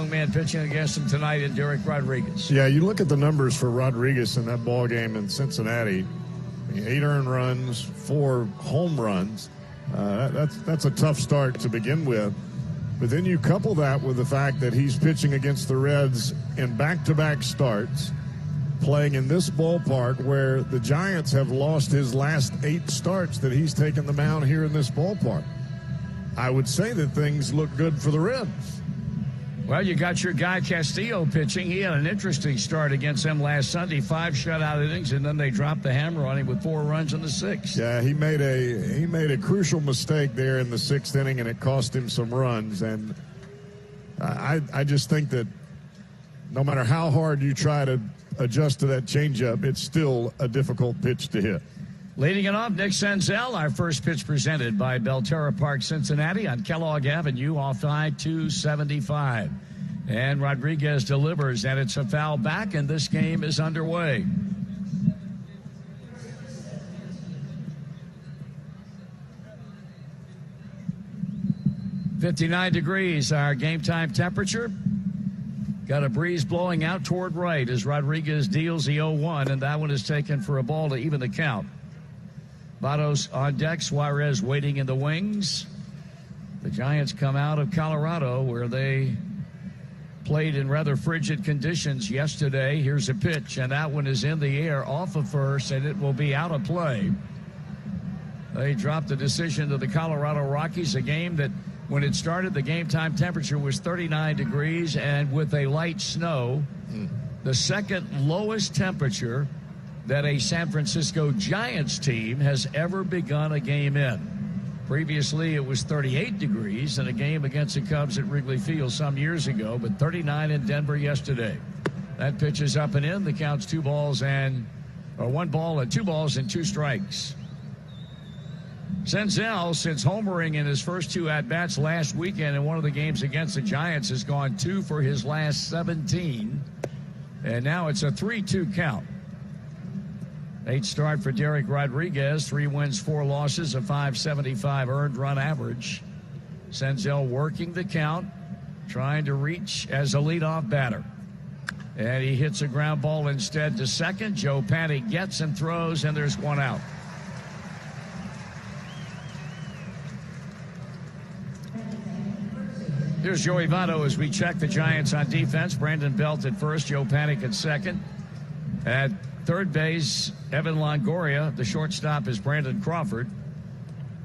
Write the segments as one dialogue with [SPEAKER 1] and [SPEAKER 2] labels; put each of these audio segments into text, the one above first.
[SPEAKER 1] young man pitching against him tonight in Derek Rodriguez.
[SPEAKER 2] Yeah, you look at the numbers for Rodriguez in that ball game in Cincinnati. 8 earned runs, 4 home runs. That's a tough start to begin with. But then you couple that with the fact that he's pitching against the Reds in back-to-back starts, playing in this ballpark where the Giants have lost his last 8 starts that he's taken the mound here in this ballpark. I would say that things look good for the Reds.
[SPEAKER 1] Well, you got your guy Castillo pitching. He had an interesting start against them last Sunday, 5 shutout innings, and then they dropped the hammer on him with 4 runs in the 6th.
[SPEAKER 2] Yeah, he made a crucial mistake there in the 6th inning, and it cost him some runs. And I just think that no matter how hard you try to adjust to that changeup, it's still a difficult pitch to hit.
[SPEAKER 1] Leading it off, Nick Senzel. Our first pitch presented by Belterra Park, Cincinnati on Kellogg Avenue off I-275. And Rodriguez delivers, and it's a foul back, and this game is underway. "59 degrees, our game time temperature. Got a breeze blowing out toward right as Rodriguez deals the 0-1, and that one is taken for a ball to even the count. Votto's on deck, Suarez waiting in the wings. The Giants come out of Colorado where they played in rather frigid conditions yesterday. Here's a pitch, and that one is in the air off of first, and it will be out of play. They dropped the decision to the Colorado Rockies, a game that when it started, the game time temperature was 39 degrees, and with a light snow, the second lowest temperature that a San Francisco Giants team has ever begun a game in. Previously, it was 38 degrees in a game against the Cubs at Wrigley Field some years ago, but 39 in Denver yesterday. That pitch is up and in. The count's 1 ball and 2 balls and 2 strikes. Senzel, since homering in his first 2 at-bats last weekend in one of the games against the Giants, has gone 2 for his last 17. And now it's a 3-2 count. 8 start for Derek Rodriguez, 3 wins, 4 losses, a .575 earned run average. Senzel working the count, trying to reach as a leadoff batter. And he hits a ground ball instead to second. Joe Panic gets and throws, and there's 1 out. Here's Joey Votto as we check the Giants on defense. Brandon Belt at first, Joe Panic at second. At third base, Evan Longoria. The shortstop is Brandon Crawford.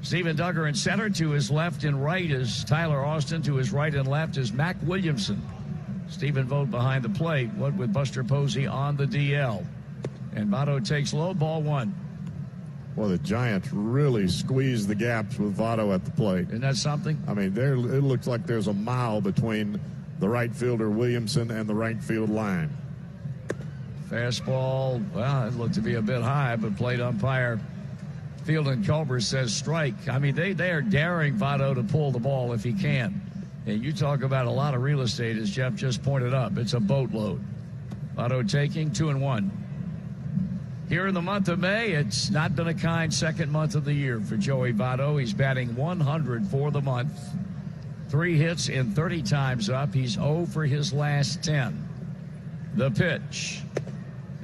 [SPEAKER 1] Steven Duggar in center. To his left and right is Tyler Austin. To his right and left is Mac Williamson. Stephen Vogt behind the plate. What with Buster Posey on the DL. And Votto takes low, ball 1.
[SPEAKER 2] Well, the Giants really squeezed the gaps with Votto at the plate.
[SPEAKER 1] Isn't that something?
[SPEAKER 2] I mean, it looks like there's a mile between the right fielder Williamson and the right field line.
[SPEAKER 1] Fastball, well, it looked to be a bit high, but plate umpire Fielding Culber says strike. I mean, they are daring Votto to pull the ball if he can. And you talk about a lot of real estate, as Jeff just pointed up. It's a boatload. Votto taking 2-1. Here in the month of May, it's not been a kind second month of the year for Joey Votto. He's batting 100 for the month. 3 hits in 30 times up. He's 0 for his last 10. The pitch.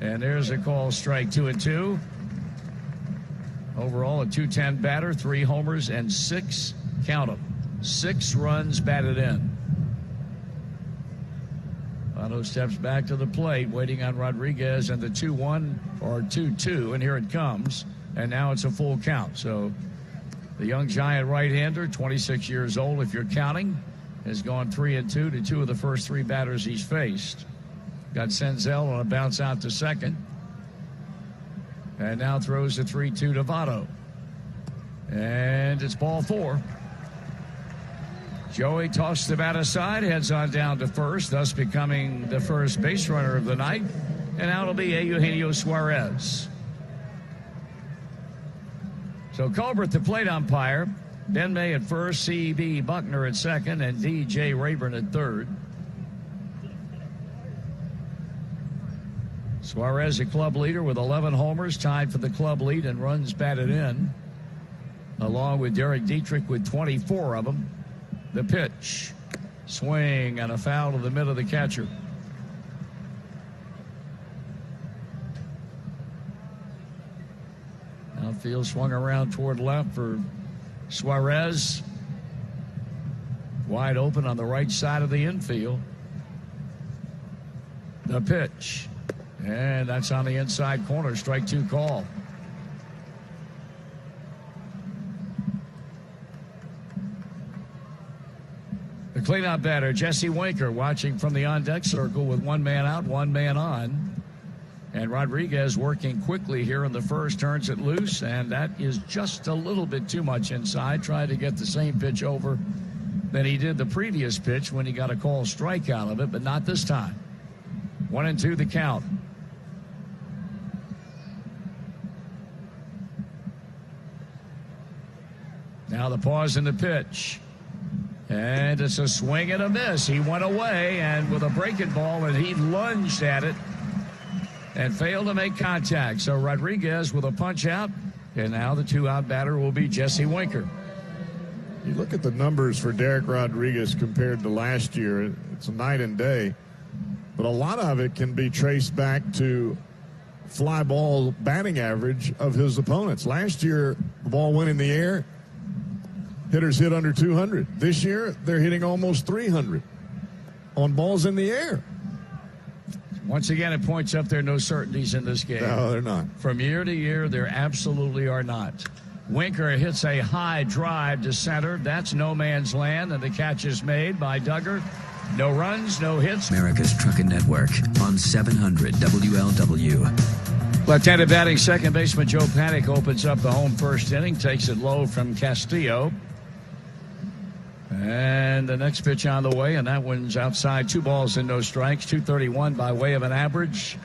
[SPEAKER 1] And there's a call, strike 2-2. Overall, a .210 batter, 3 homers, and 6, count them, 6 runs batted in. Votto steps back to the plate, waiting on Rodriguez and the 2-1 or 2-2, and here it comes. And now it's a full count. So the young Giant right-hander, 26 years old if you're counting, has gone 3-2 to 2 of the first 3 batters he's faced. Got Senzel on a bounce out to second. And now throws a 3-2 to Votto. And it's ball 4. Joey tossed the bat aside, heads on down to first, thus becoming the first base runner of the night. And now it'll be Eugenio Suarez. So Culbert, the plate umpire. Ben May at first, C.B. Buckner at second, and D.J. Rayburn at third. Suarez, a club leader with 11 homers, tied for the club lead and runs batted in, along with Derek Dietrich with 24 of them. The pitch. Swing and a foul to the middle of the catcher. Outfield swung around toward left for Suarez. Wide open on the right side of the infield. The pitch. And that's on the inside corner. Strike two call. The cleanup batter, Jesse Winker, watching from the on-deck circle with one man out, one man on. And Rodriguez working quickly here in the first, turns it loose, and that is just a little bit too much inside. Tried to get the same pitch over than he did the previous pitch when he got a call strike out of it, but not this time. 1-2 the count. Now the pause in the pitch. And it's a swing and a miss. He went away, and with a breaking ball, and he lunged at it and failed to make contact. So Rodriguez with a punch out, and now the two-out batter will be Jesse Winker.
[SPEAKER 2] You look at the numbers for Derek Rodriguez compared to last year, it's a night and day. But a lot of it can be traced back to fly ball batting average of his opponents. Last year, the ball went in the air. Hitters hit under 200. This year, they're hitting almost 300 on balls in the air.
[SPEAKER 1] Once again, it points up there are no certainties in this game.
[SPEAKER 2] No, they're not.
[SPEAKER 1] From year to year, there absolutely are not. Winker hits a high drive to center. That's no man's land, and the catch is made by Duggar. No runs, no hits.
[SPEAKER 3] America's Truckin' Network on 700 WLW.
[SPEAKER 1] Left-handed batting second baseman Joe Panik opens up the home first inning, takes it low from Castillo. And the next pitch on the way, and that one's outside. 2 balls and no strikes. 231 by way of an average.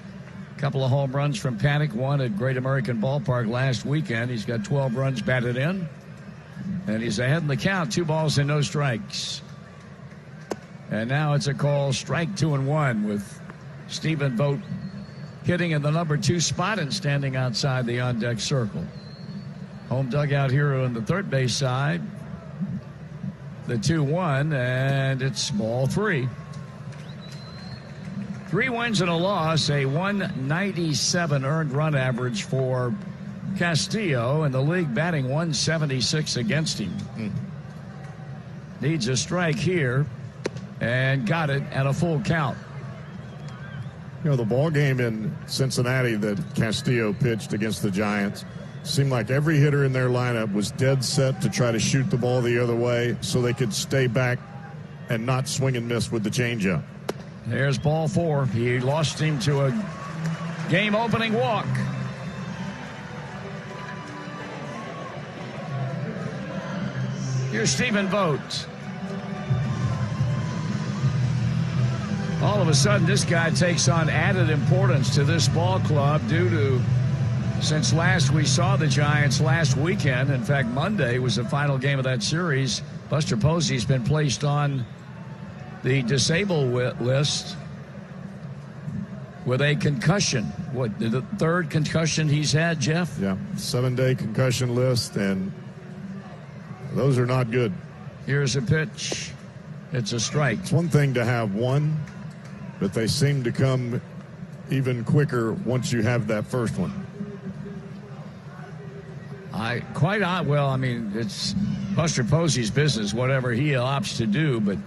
[SPEAKER 1] A couple of home runs from Panik. One at Great American Ballpark last weekend. He's got 12 runs batted in. And he's ahead in the count. 2 balls and no strikes. And now it's a call, strike 2-1, with Stephen Vogt hitting in the number 2 spot and standing outside the on-deck circle. Home dugout hero on the third base side. The 2-1, and it's ball 3. 3 wins and a loss, a 197 earned run average for Castillo, and the league batting 176 against him. Needs a strike here, and got it at a full count.
[SPEAKER 2] You know, the ball game in Cincinnati that Castillo pitched against the Giants seemed like every hitter in their lineup was dead set to try to shoot the ball the other way so they could stay back and not swing and miss with the changeup.
[SPEAKER 1] There's ball 4. He lost him to a game-opening walk. Here's Stephen Vogt. All of a sudden, this guy takes on added importance to this ball club due to, since last we saw the Giants last weekend, in fact, Monday was the final game of that series, Buster Posey's been placed on the disabled list with a concussion. What, the 3rd concussion he's had, Jeff?
[SPEAKER 2] Yeah, 7-day concussion list, and those are not good.
[SPEAKER 1] Here's a pitch. It's a strike.
[SPEAKER 2] It's one thing to have one, but they seem to come even quicker once you have that first one.
[SPEAKER 1] Well, I mean, it's Buster Posey's business, whatever he opts to do, but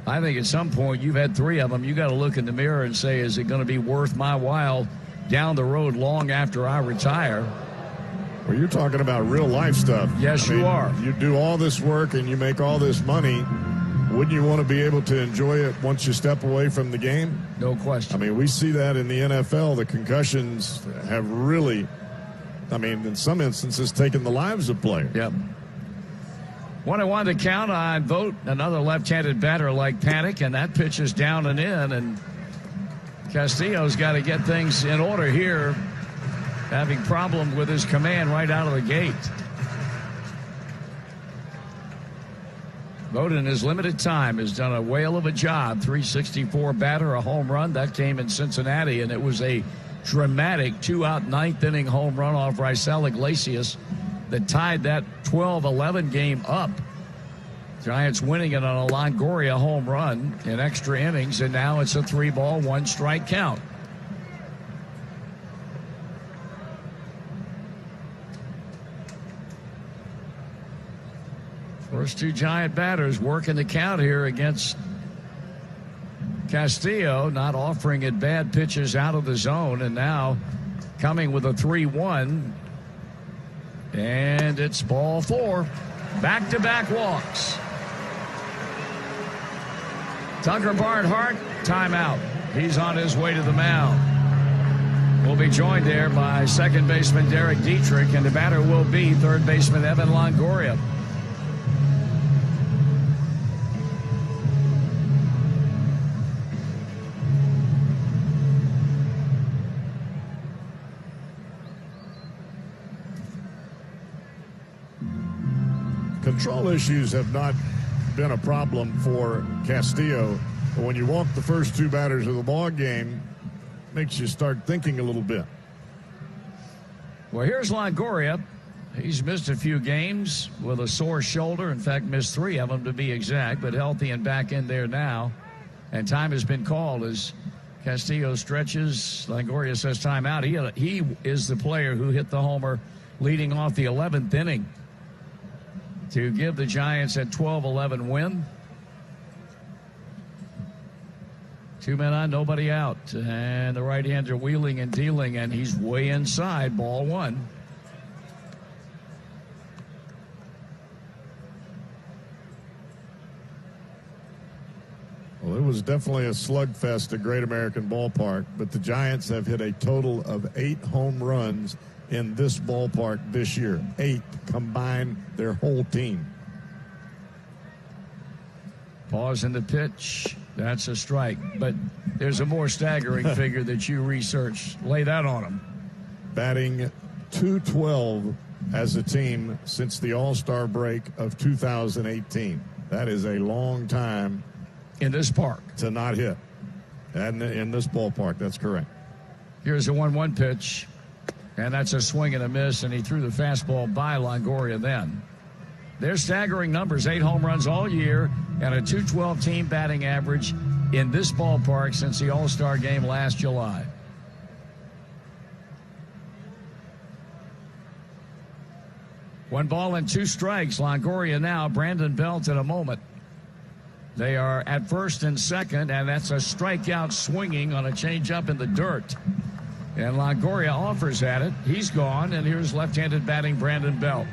[SPEAKER 1] I think at some point you've had 3 of them. You got to look in the mirror and say, is it going to be worth my while down the road long after I retire?
[SPEAKER 2] Well, you're talking about real life stuff.
[SPEAKER 1] Yes, you are.
[SPEAKER 2] You do all this work and you make all this money. Wouldn't you want to be able to enjoy it once you step away from the game?
[SPEAKER 1] No question.
[SPEAKER 2] I mean, we see that in the NFL. The concussions have really, in some instances, taken the lives of players.
[SPEAKER 1] Yep. 1-1 to count on Vogt, another left-handed batter like Panik, and that pitch is down and in, and Castillo's got to get things in order here, having problems with his command right out of the gate. Vogt in his limited time has done a whale of a job. 364 batter, a home run. That came in Cincinnati, and it was a dramatic 2-out 9th inning home run off Raisel Iglesias that tied that 12-11 game up. Giants winning it on a Longoria home run in extra innings, and now it's a 3-ball, 1-strike count. First two Giant batters working the count here against Castillo, not offering it bad pitches out of the zone, and now coming with a 3-1. And it's ball 4. Back-to-back walks. Tucker Barnhart, timeout. He's on his way to the mound. We'll be joined there by second baseman Derek Dietrich, and the batter will be third baseman Evan Longoria.
[SPEAKER 2] Control issues have not been a problem for Castillo, but when you walk the first two batters of the ball game, makes you start thinking a little bit.
[SPEAKER 1] Well, here's Longoria. He's missed a few games with a sore shoulder. In fact, missed 3 of them to be exact, but healthy and back in there now. And time has been called as Castillo stretches. Longoria says timeout. He is the player who hit the homer leading off the 11th inning to give the Giants a 12-11 win. 2 men on, nobody out. And the right-hander wheeling and dealing, and he's way inside, ball 1.
[SPEAKER 2] Well, it was definitely a slugfest at Great American Ballpark, but the Giants have hit a total of 8 home runs in this ballpark this year. 8 combined, their whole team.
[SPEAKER 1] Pause in the pitch. That's a strike. But there's a more staggering figure that you researched. Lay that on him.
[SPEAKER 2] Batting .212 as a team since the All-Star break of 2018. That is a long time
[SPEAKER 1] in this park
[SPEAKER 2] to not hit. And in this ballpark, that's correct.
[SPEAKER 1] Here's a 1-1 pitch. And that's a swing and a miss, and he threw the fastball by Longoria then. They're staggering numbers, 8 home runs all year and a .212 team batting average in this ballpark since the All-Star game last July. One ball and 2 strikes. Longoria now, Brandon Belt in a moment. They are at first and second, and that's a strikeout swinging on a changeup in the dirt. And Longoria offers at it. He's gone, and here's left-handed batting Brandon Belt.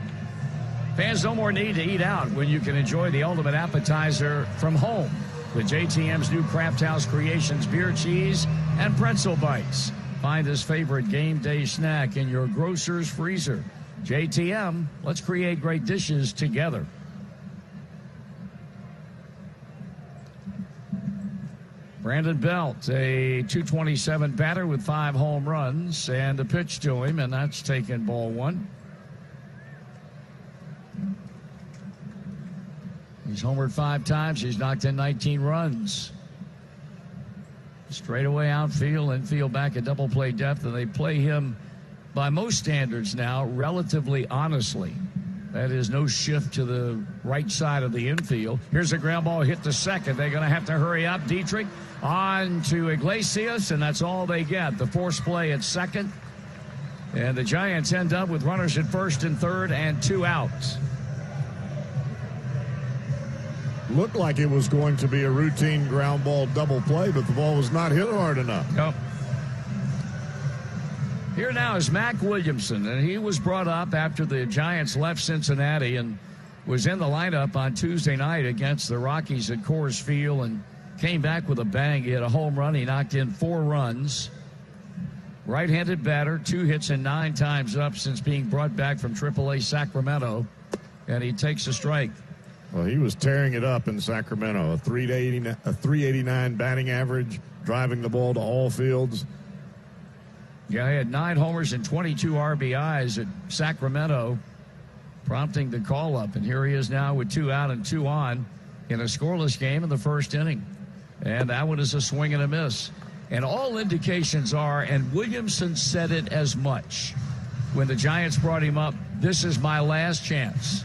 [SPEAKER 1] Fans no more need to eat out when you can enjoy the ultimate appetizer from home with JTM's new Craft House Creations beer, cheese, and pretzel bites. Find his favorite game day snack in your grocer's freezer. JTM, let's create great dishes together. Brandon Belt, a .227 batter with 5 home runs, and a pitch to him, and that's taken ball 1. He's homered 5 times. He's knocked in 19 runs. Straightaway outfield, infield back at double play depth, and they play him by most standards now relatively honestly. That is no shift to the right side of the infield. Here's a ground ball hit to second. They're going to have to hurry up. Dietrich on to Iglesias, and that's all they get. The force play at second. And the Giants end up with runners at first and third and 2 outs.
[SPEAKER 2] Looked like it was going to be a routine ground ball double play, but the ball was not hit hard enough.
[SPEAKER 1] Nope. Here now is Mac Williamson, and he was brought up after the Giants left Cincinnati and was in the lineup on Tuesday night against the Rockies at Coors Field and came back with a bang. He had a home run. He knocked in 4 runs. Right-handed batter, 2 hits and 9 times up since being brought back from AAA Sacramento, and he takes a strike.
[SPEAKER 2] Well, he was tearing it up in Sacramento. A 389 batting average, driving the ball to all fields.
[SPEAKER 1] Yeah, he had 9 homers and 22 RBIs at Sacramento, prompting the call-up. And here he is now with 2 out and 2 on in a scoreless game in the first inning. And that one is a swing and a miss. And all indications are, and Williamson said it as much when the Giants brought him up, this is my last chance.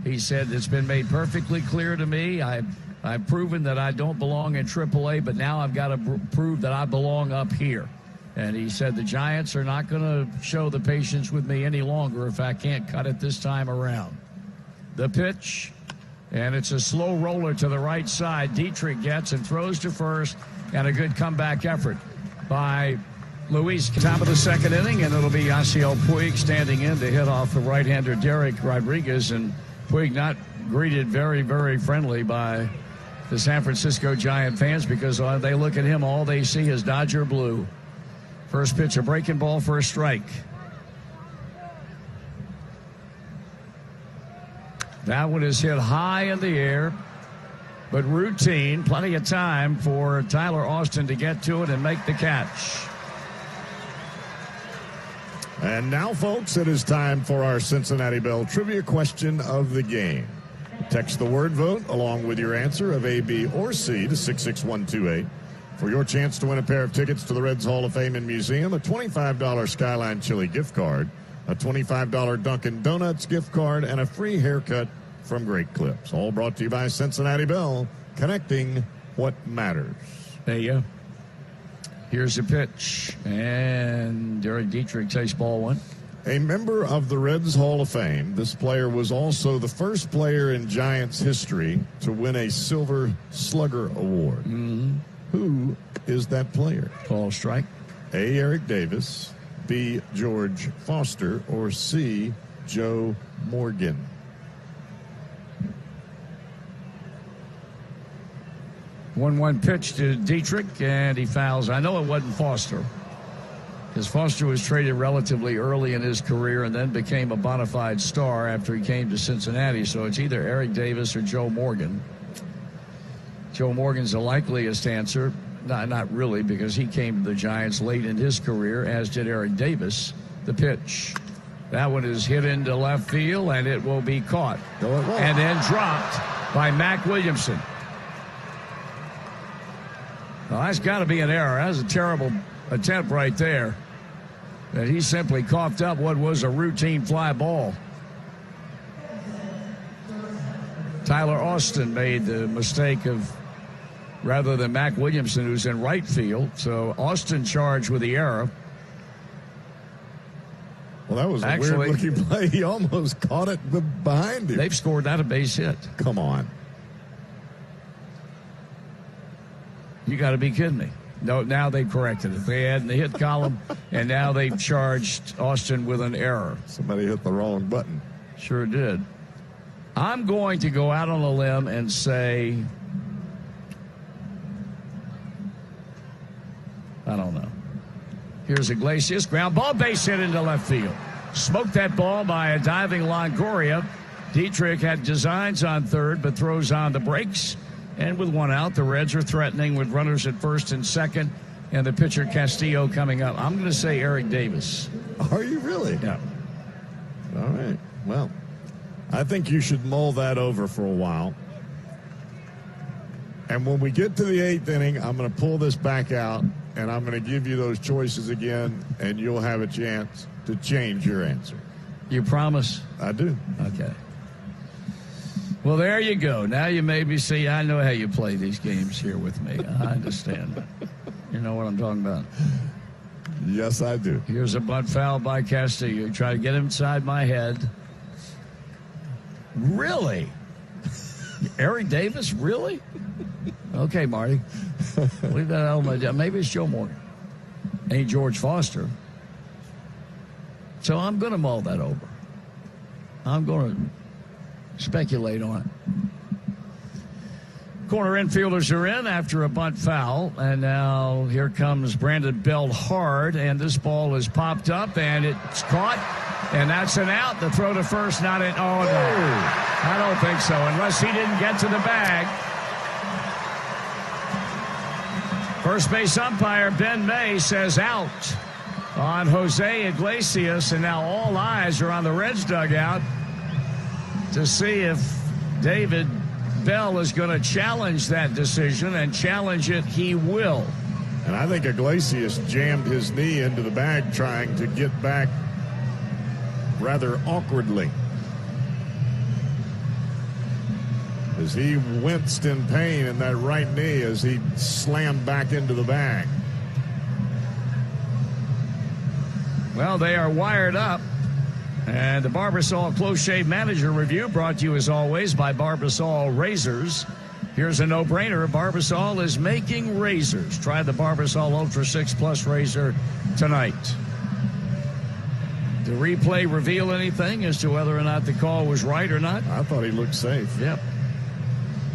[SPEAKER 1] He said, it's been made perfectly clear to me. I've proven that I don't belong in AAA, but now I've got to prove that I belong up here. And he said the Giants are not going to show the patience with me any longer if I can't cut it this time around. The pitch, and it's a slow roller to the right side. Dietrich gets and throws to first, and a good comeback effort by Luis. Top of the second inning, and it'll be Yasiel Puig standing in to hit off the right-hander Derek Rodriguez, and Puig not greeted very, very friendly by the San Francisco Giant fans because they look at him, all they see is Dodger blue. First pitch, a breaking ball for a strike. That one is hit high in the air, but routine. Plenty of time for Tyler Austin to get to it and make the catch.
[SPEAKER 2] And now, folks, it is time for our Cincinnati Bell trivia question of the game. Text the word vote along with your answer of A, B, or C to 66128 for your chance to win a pair of tickets to the Reds Hall of Fame and Museum, a $25 Skyline Chili gift card, a $25 Dunkin' Donuts gift card, and a free haircut from Great Clips. All brought to you by Cincinnati Bell, connecting what matters.
[SPEAKER 1] There you go. Here's the pitch, and Derek Dietrich takes ball one.
[SPEAKER 2] A member of the Reds Hall of Fame, this player was also the first player in Giants history to win a Silver Slugger Award.
[SPEAKER 1] Mm-hmm.
[SPEAKER 2] Who is that player?
[SPEAKER 1] Ball strike.
[SPEAKER 2] A, Eric Davis, B, George Foster, or C, Joe Morgan?
[SPEAKER 1] One pitch to Dietrich, and he fouls. I know it wasn't Foster, because Foster was traded relatively early in his career and then became a bona fide star after he came to Cincinnati. So it's either Eric Davis or Joe Morgan. Joe Morgan's the likeliest answer. Not really, because he came to the Giants late in his career, as did Eric Davis. The pitch. That one is hit into left field, and it will be caught. And then dropped by Mac Williamson. Well, that's got to be an error. That was a terrible attempt right there. That he simply coughed up what was a routine fly ball. Tyler Austin made the mistake of, rather than Mac Williamson, who's in right field. So Austin charged with the error.
[SPEAKER 2] Well, that was a weird-looking play. He almost caught it behind him.
[SPEAKER 1] They've scored that a base hit.
[SPEAKER 2] Come on.
[SPEAKER 1] You got to be kidding me. No, now they've corrected it. They had in the hit column, and now they've charged Austin with an error.
[SPEAKER 2] Somebody hit the wrong button.
[SPEAKER 1] Sure did. I'm going to go out on a limb and say, I don't know. Here's Iglesias. Ground ball, base hit into left field. Smoked that ball by a diving Longoria. Dietrich had designs on third, but throws on the brakes. And with one out, the Reds are threatening with runners at first and second, and the pitcher Castillo coming up. I'm going to say Eric Davis.
[SPEAKER 2] Are you really?
[SPEAKER 1] Yeah.
[SPEAKER 2] All right. Well, I think you should mull that over for a while. And when we get to the eighth inning, I'm going to pull this back out, and I'm going to give you those choices again, and you'll have a chance to change your answer.
[SPEAKER 1] You promise?
[SPEAKER 2] I do.
[SPEAKER 1] Okay. Well, there you go. Now you made me see. I know how you play these games here with me. I understand. You know what I'm talking about.
[SPEAKER 2] Yes, I do.
[SPEAKER 1] Here's a bunt foul by Castillo. Try to get him inside my head. Really? Eric Davis? Really? Okay, Marty. Leave that element down. Maybe it's Joe Morgan. Ain't George Foster. So I'm going to mull that over. I'm going to speculate on it. Corner infielders are in after a bunt foul, and now here comes Brandon Bell hard, and this ball is popped up, and it's caught, and that's an out. The throw to first, not in. Oh, no. I don't think so, unless he didn't get to the bag. First base umpire Ben May says out on Jose Iglesias, and now all eyes are on the Reds dugout to see if David Bell is going to challenge that decision, and challenge it he will.
[SPEAKER 2] And I think Iglesias jammed his knee into the bag trying to get back rather awkwardly. as he winced in pain in that right knee as he slammed back into the bag.
[SPEAKER 1] Well, they are wired up. And the Barbasol Close Shave Manager Review brought to you, as always, by Barbasol Razors. Here's a no-brainer. Barbasol is making razors. Try the Barbasol Ultra 6 Plus razor tonight. The replay reveal anything as to whether or not the call was right or not?
[SPEAKER 2] I thought he looked safe.
[SPEAKER 1] Yep.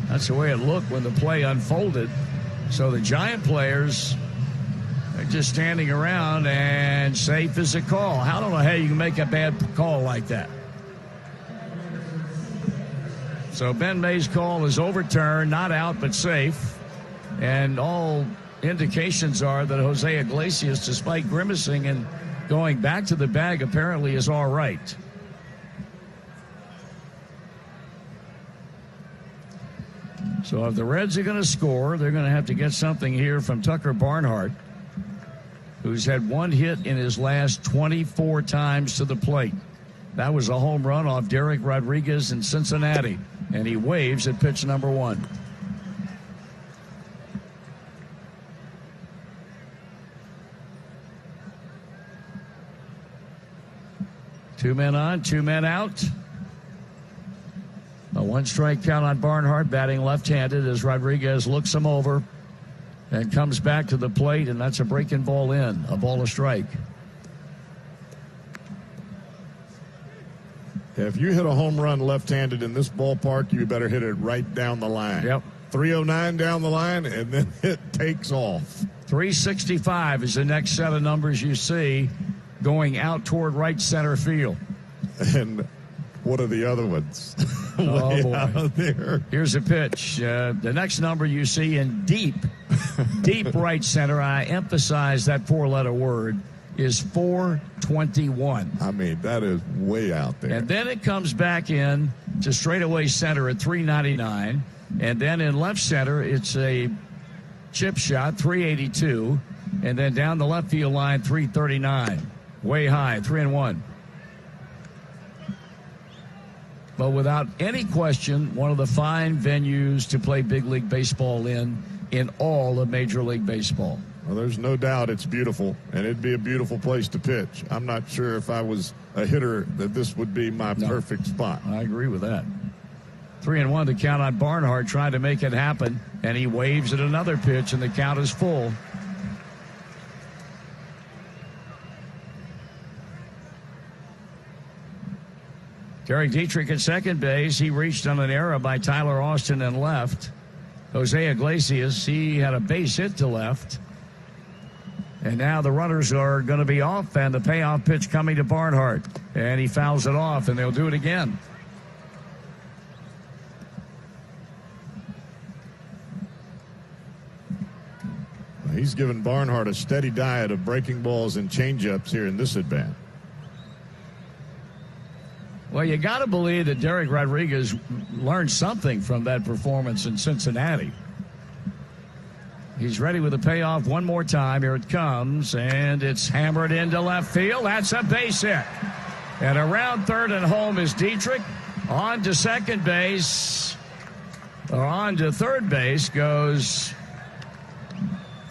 [SPEAKER 1] That's the way it looked when the play unfolded. So the Giant players are just standing around, and safe is a call. I don't know how you can make a bad call like that. So Ben May's call is overturned, not out, but safe. And all indications are that Jose Iglesias, despite grimacing and going back to the bag, apparently is all right. So if the Reds are going to score, they're going to have to get something here from Tucker Barnhart, who's had one hit in his last 24 times to the plate. That was a home run off Derek Rodriguez in Cincinnati, and he waves at pitch number 1. Two men on, 2 men out. A 1-strike count on Barnhart, batting left-handed as Rodriguez looks him over and comes back to the plate, and that's a breaking ball in, a ball, a strike.
[SPEAKER 2] If you hit a home run left-handed in this ballpark, you better hit it right down the line.
[SPEAKER 1] Yep.
[SPEAKER 2] 309 down the line, and then it takes off.
[SPEAKER 1] 365 is the next set of numbers you see going out toward right center field.
[SPEAKER 2] And what are the other ones?
[SPEAKER 1] Oh, boy.
[SPEAKER 2] Out there.
[SPEAKER 1] Here's a pitch. The next number you see in deep right center, I emphasize that 4-letter word, is 421.
[SPEAKER 2] I mean, that is way out there.
[SPEAKER 1] And then it comes back in to straightaway center at 399. And then in left center, it's a chip shot, 382. And then down the left field line, 339. Way high, 3-1. But without any question, one of the fine venues to play big league baseball in all of Major League Baseball.
[SPEAKER 2] Well, there's no doubt it's beautiful, and it'd be a beautiful place to pitch. I'm not sure if I was a hitter that this would be my perfect spot.
[SPEAKER 1] I agree with that. 3-1 to count on Barnhart, trying to make it happen, and he waves at another pitch, and the count is full. Derek Dietrich at second base. He reached on an error by Tyler Austin and left. Jose Iglesias, he had a base hit to left. And now the runners are going to be off, and the payoff pitch coming to Barnhart. And he fouls it off, and they'll do it again.
[SPEAKER 2] He's given Barnhart a steady diet of breaking balls and changeups here in this at-bat.
[SPEAKER 1] Well, you got to believe that Derek Rodriguez learned something from that performance in Cincinnati. He's ready with a payoff one more time. Here it comes, and it's hammered into left field. That's a base hit. And around third and home is Dietrich. On to second base, or on to third base goes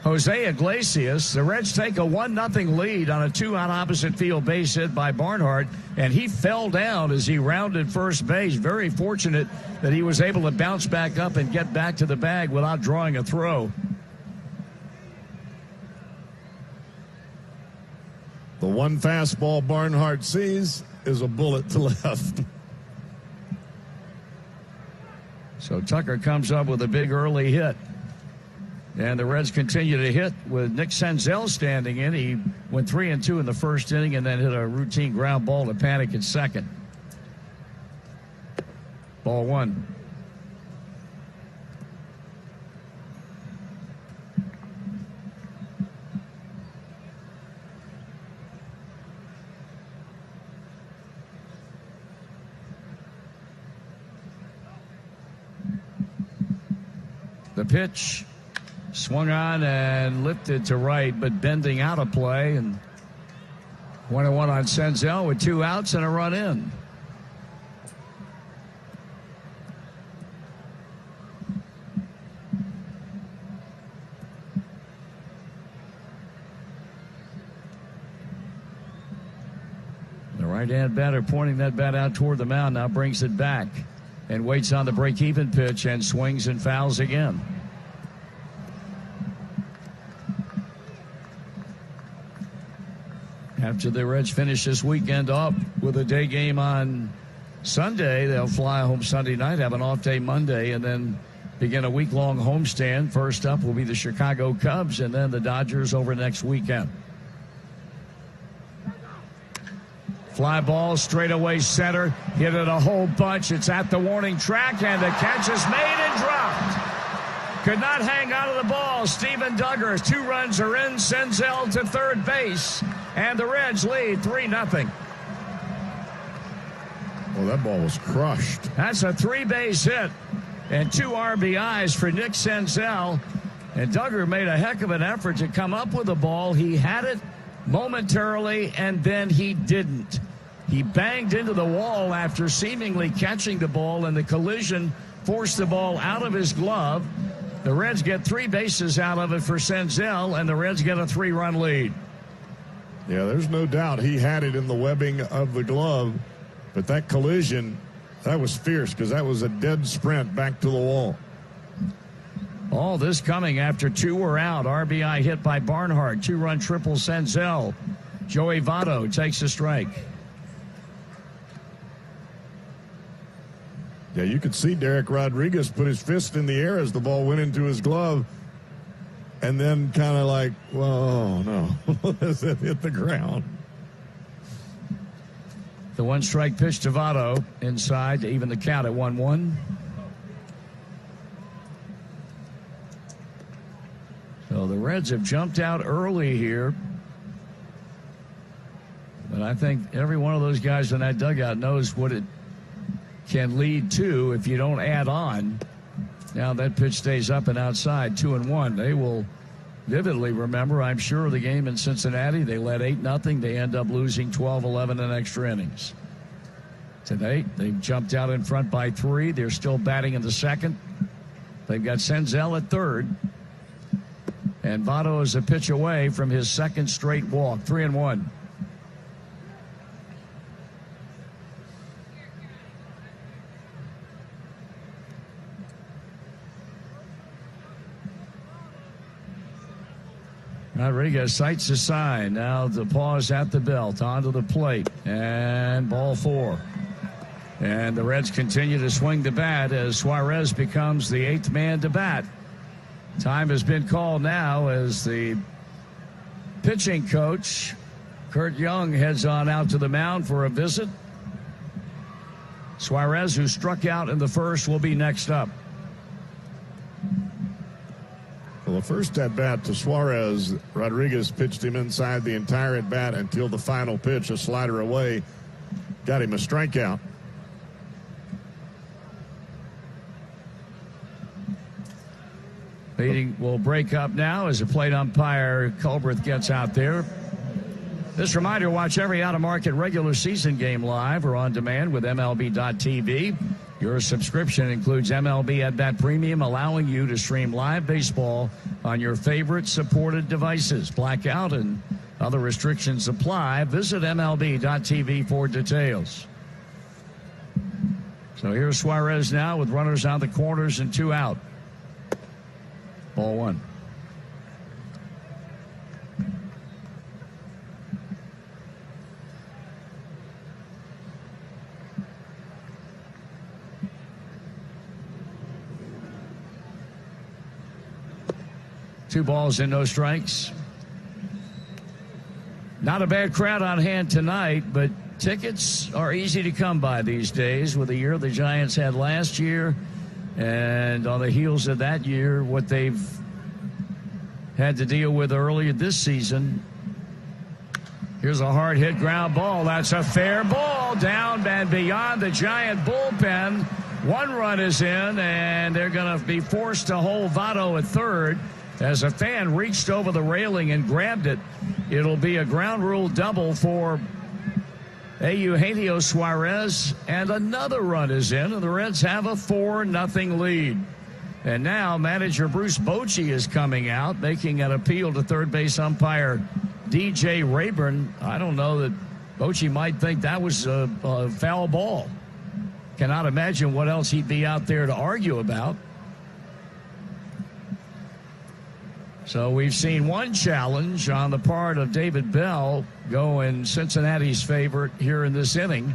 [SPEAKER 1] Jose Iglesias. The Reds take a 1-0 lead on a 2-out opposite field base hit by Barnhart, and he fell down as he rounded first base. Very fortunate that he was able to bounce back up and get back to the bag without drawing a throw.
[SPEAKER 2] The one fastball Barnhart sees is a bullet to left.
[SPEAKER 1] So Tucker comes up with a big early hit. And the Reds continue to hit with Nick Senzel standing in. He went 3-2 in the first inning and then hit a routine ground ball to Panic at second. Ball 1. The pitch. Swung on and lifted to right, but bending out of play. And 1-1 on Senzel with 2 outs and a run in. Right-hand batter pointing that bat out toward the mound. Now brings it back and waits on the break-even pitch and swings and fouls again. After the Reds finish this weekend off with a day game on Sunday, they'll fly home Sunday night, have an off day Monday, and then begin a week-long homestand. First up will be the Chicago Cubs and then the Dodgers over next weekend. Fly ball straight away center. Hit it a whole bunch. It's at the warning track, and the catch is made and dropped. Could not hang out of the ball. Steven Duggar. 2 runs are in. Senzel to third base. And the Reds lead 3-0.
[SPEAKER 2] Well, that ball was crushed.
[SPEAKER 1] That's a 3-base hit and 2 RBIs for Nick Senzel. And Duggar made a heck of an effort to come up with the ball. He had it momentarily, and then he didn't. He banged into the wall after seemingly catching the ball, and the collision forced the ball out of his glove. The Reds get 3 bases out of it for Senzel, and the Reds get a 3-run lead.
[SPEAKER 2] Yeah, there's no doubt he had it in the webbing of the glove, but that collision, that was fierce because that was a dead sprint back to the wall.
[SPEAKER 1] All this coming after 2 were out. RBI hit by Barnhart. 2-run triple Senzel. Joey Votto takes a strike.
[SPEAKER 2] Yeah, you could see Derek Rodriguez put his fist in the air as the ball went into his glove. And then kind of like, well, no, as it hit the ground.
[SPEAKER 1] The 1-strike pitch to Votto inside to even the count at 1-1. So the Reds have jumped out early here. But I think every one of those guys in that dugout knows what it can lead to if you don't add on. Now that pitch stays up and outside, 2-1. They will vividly remember, I'm sure, the game in Cincinnati. They led 8-0. They end up losing 12-11 in extra innings. Tonight, they've jumped out in front by 3. They're still batting in the second. They've got Senzel at third. And Votto is a pitch away from his second straight walk, 3-1. Rodriguez sights a sign. Now the pause at the belt, onto the plate, and ball 4. And the Reds continue to swing the bat as Suarez becomes the 8th man to bat. Time has been called now as the pitching coach, Kurt Young, heads on out to the mound for a visit. Suarez, who struck out in the first, will be next up.
[SPEAKER 2] Well, the first at-bat to Suarez, Rodriguez pitched him inside the entire at-bat until the final pitch, a slider away, got him a strikeout.
[SPEAKER 1] Meeting will break up now as the plate umpire Culbreth gets out there. This reminder, watch every out-of-market regular season game live or on demand with MLB.tv. Your subscription includes MLB At Bat Premium, allowing you to stream live baseball on your favorite supported devices. Blackout and other restrictions apply. Visit MLB.tv for details. So here's Suarez now with runners on the corners and 2 out. Ball 1. Two balls and no strikes. Not a bad crowd on hand tonight, but tickets are easy to come by these days with the year the Giants had last year. And on the heels of that year, what they've had to deal with earlier this season. Here's a hard hit ground ball. That's a fair ball down and beyond the Giant bullpen. 1 run is in, and they're going to be forced to hold Votto at third as a fan reached over the railing and grabbed it. It'll be a ground rule double for Eugenio Suarez, and another run is in, and the Reds have a 4-0 lead. And now manager Bruce Bochy is coming out, making an appeal to third base umpire DJ Rayburn. I don't know that Bochy might think that was a foul ball. Cannot imagine what else he'd be out there to argue about. So we've seen one challenge on the part of David Bell go in Cincinnati's favor here in this inning.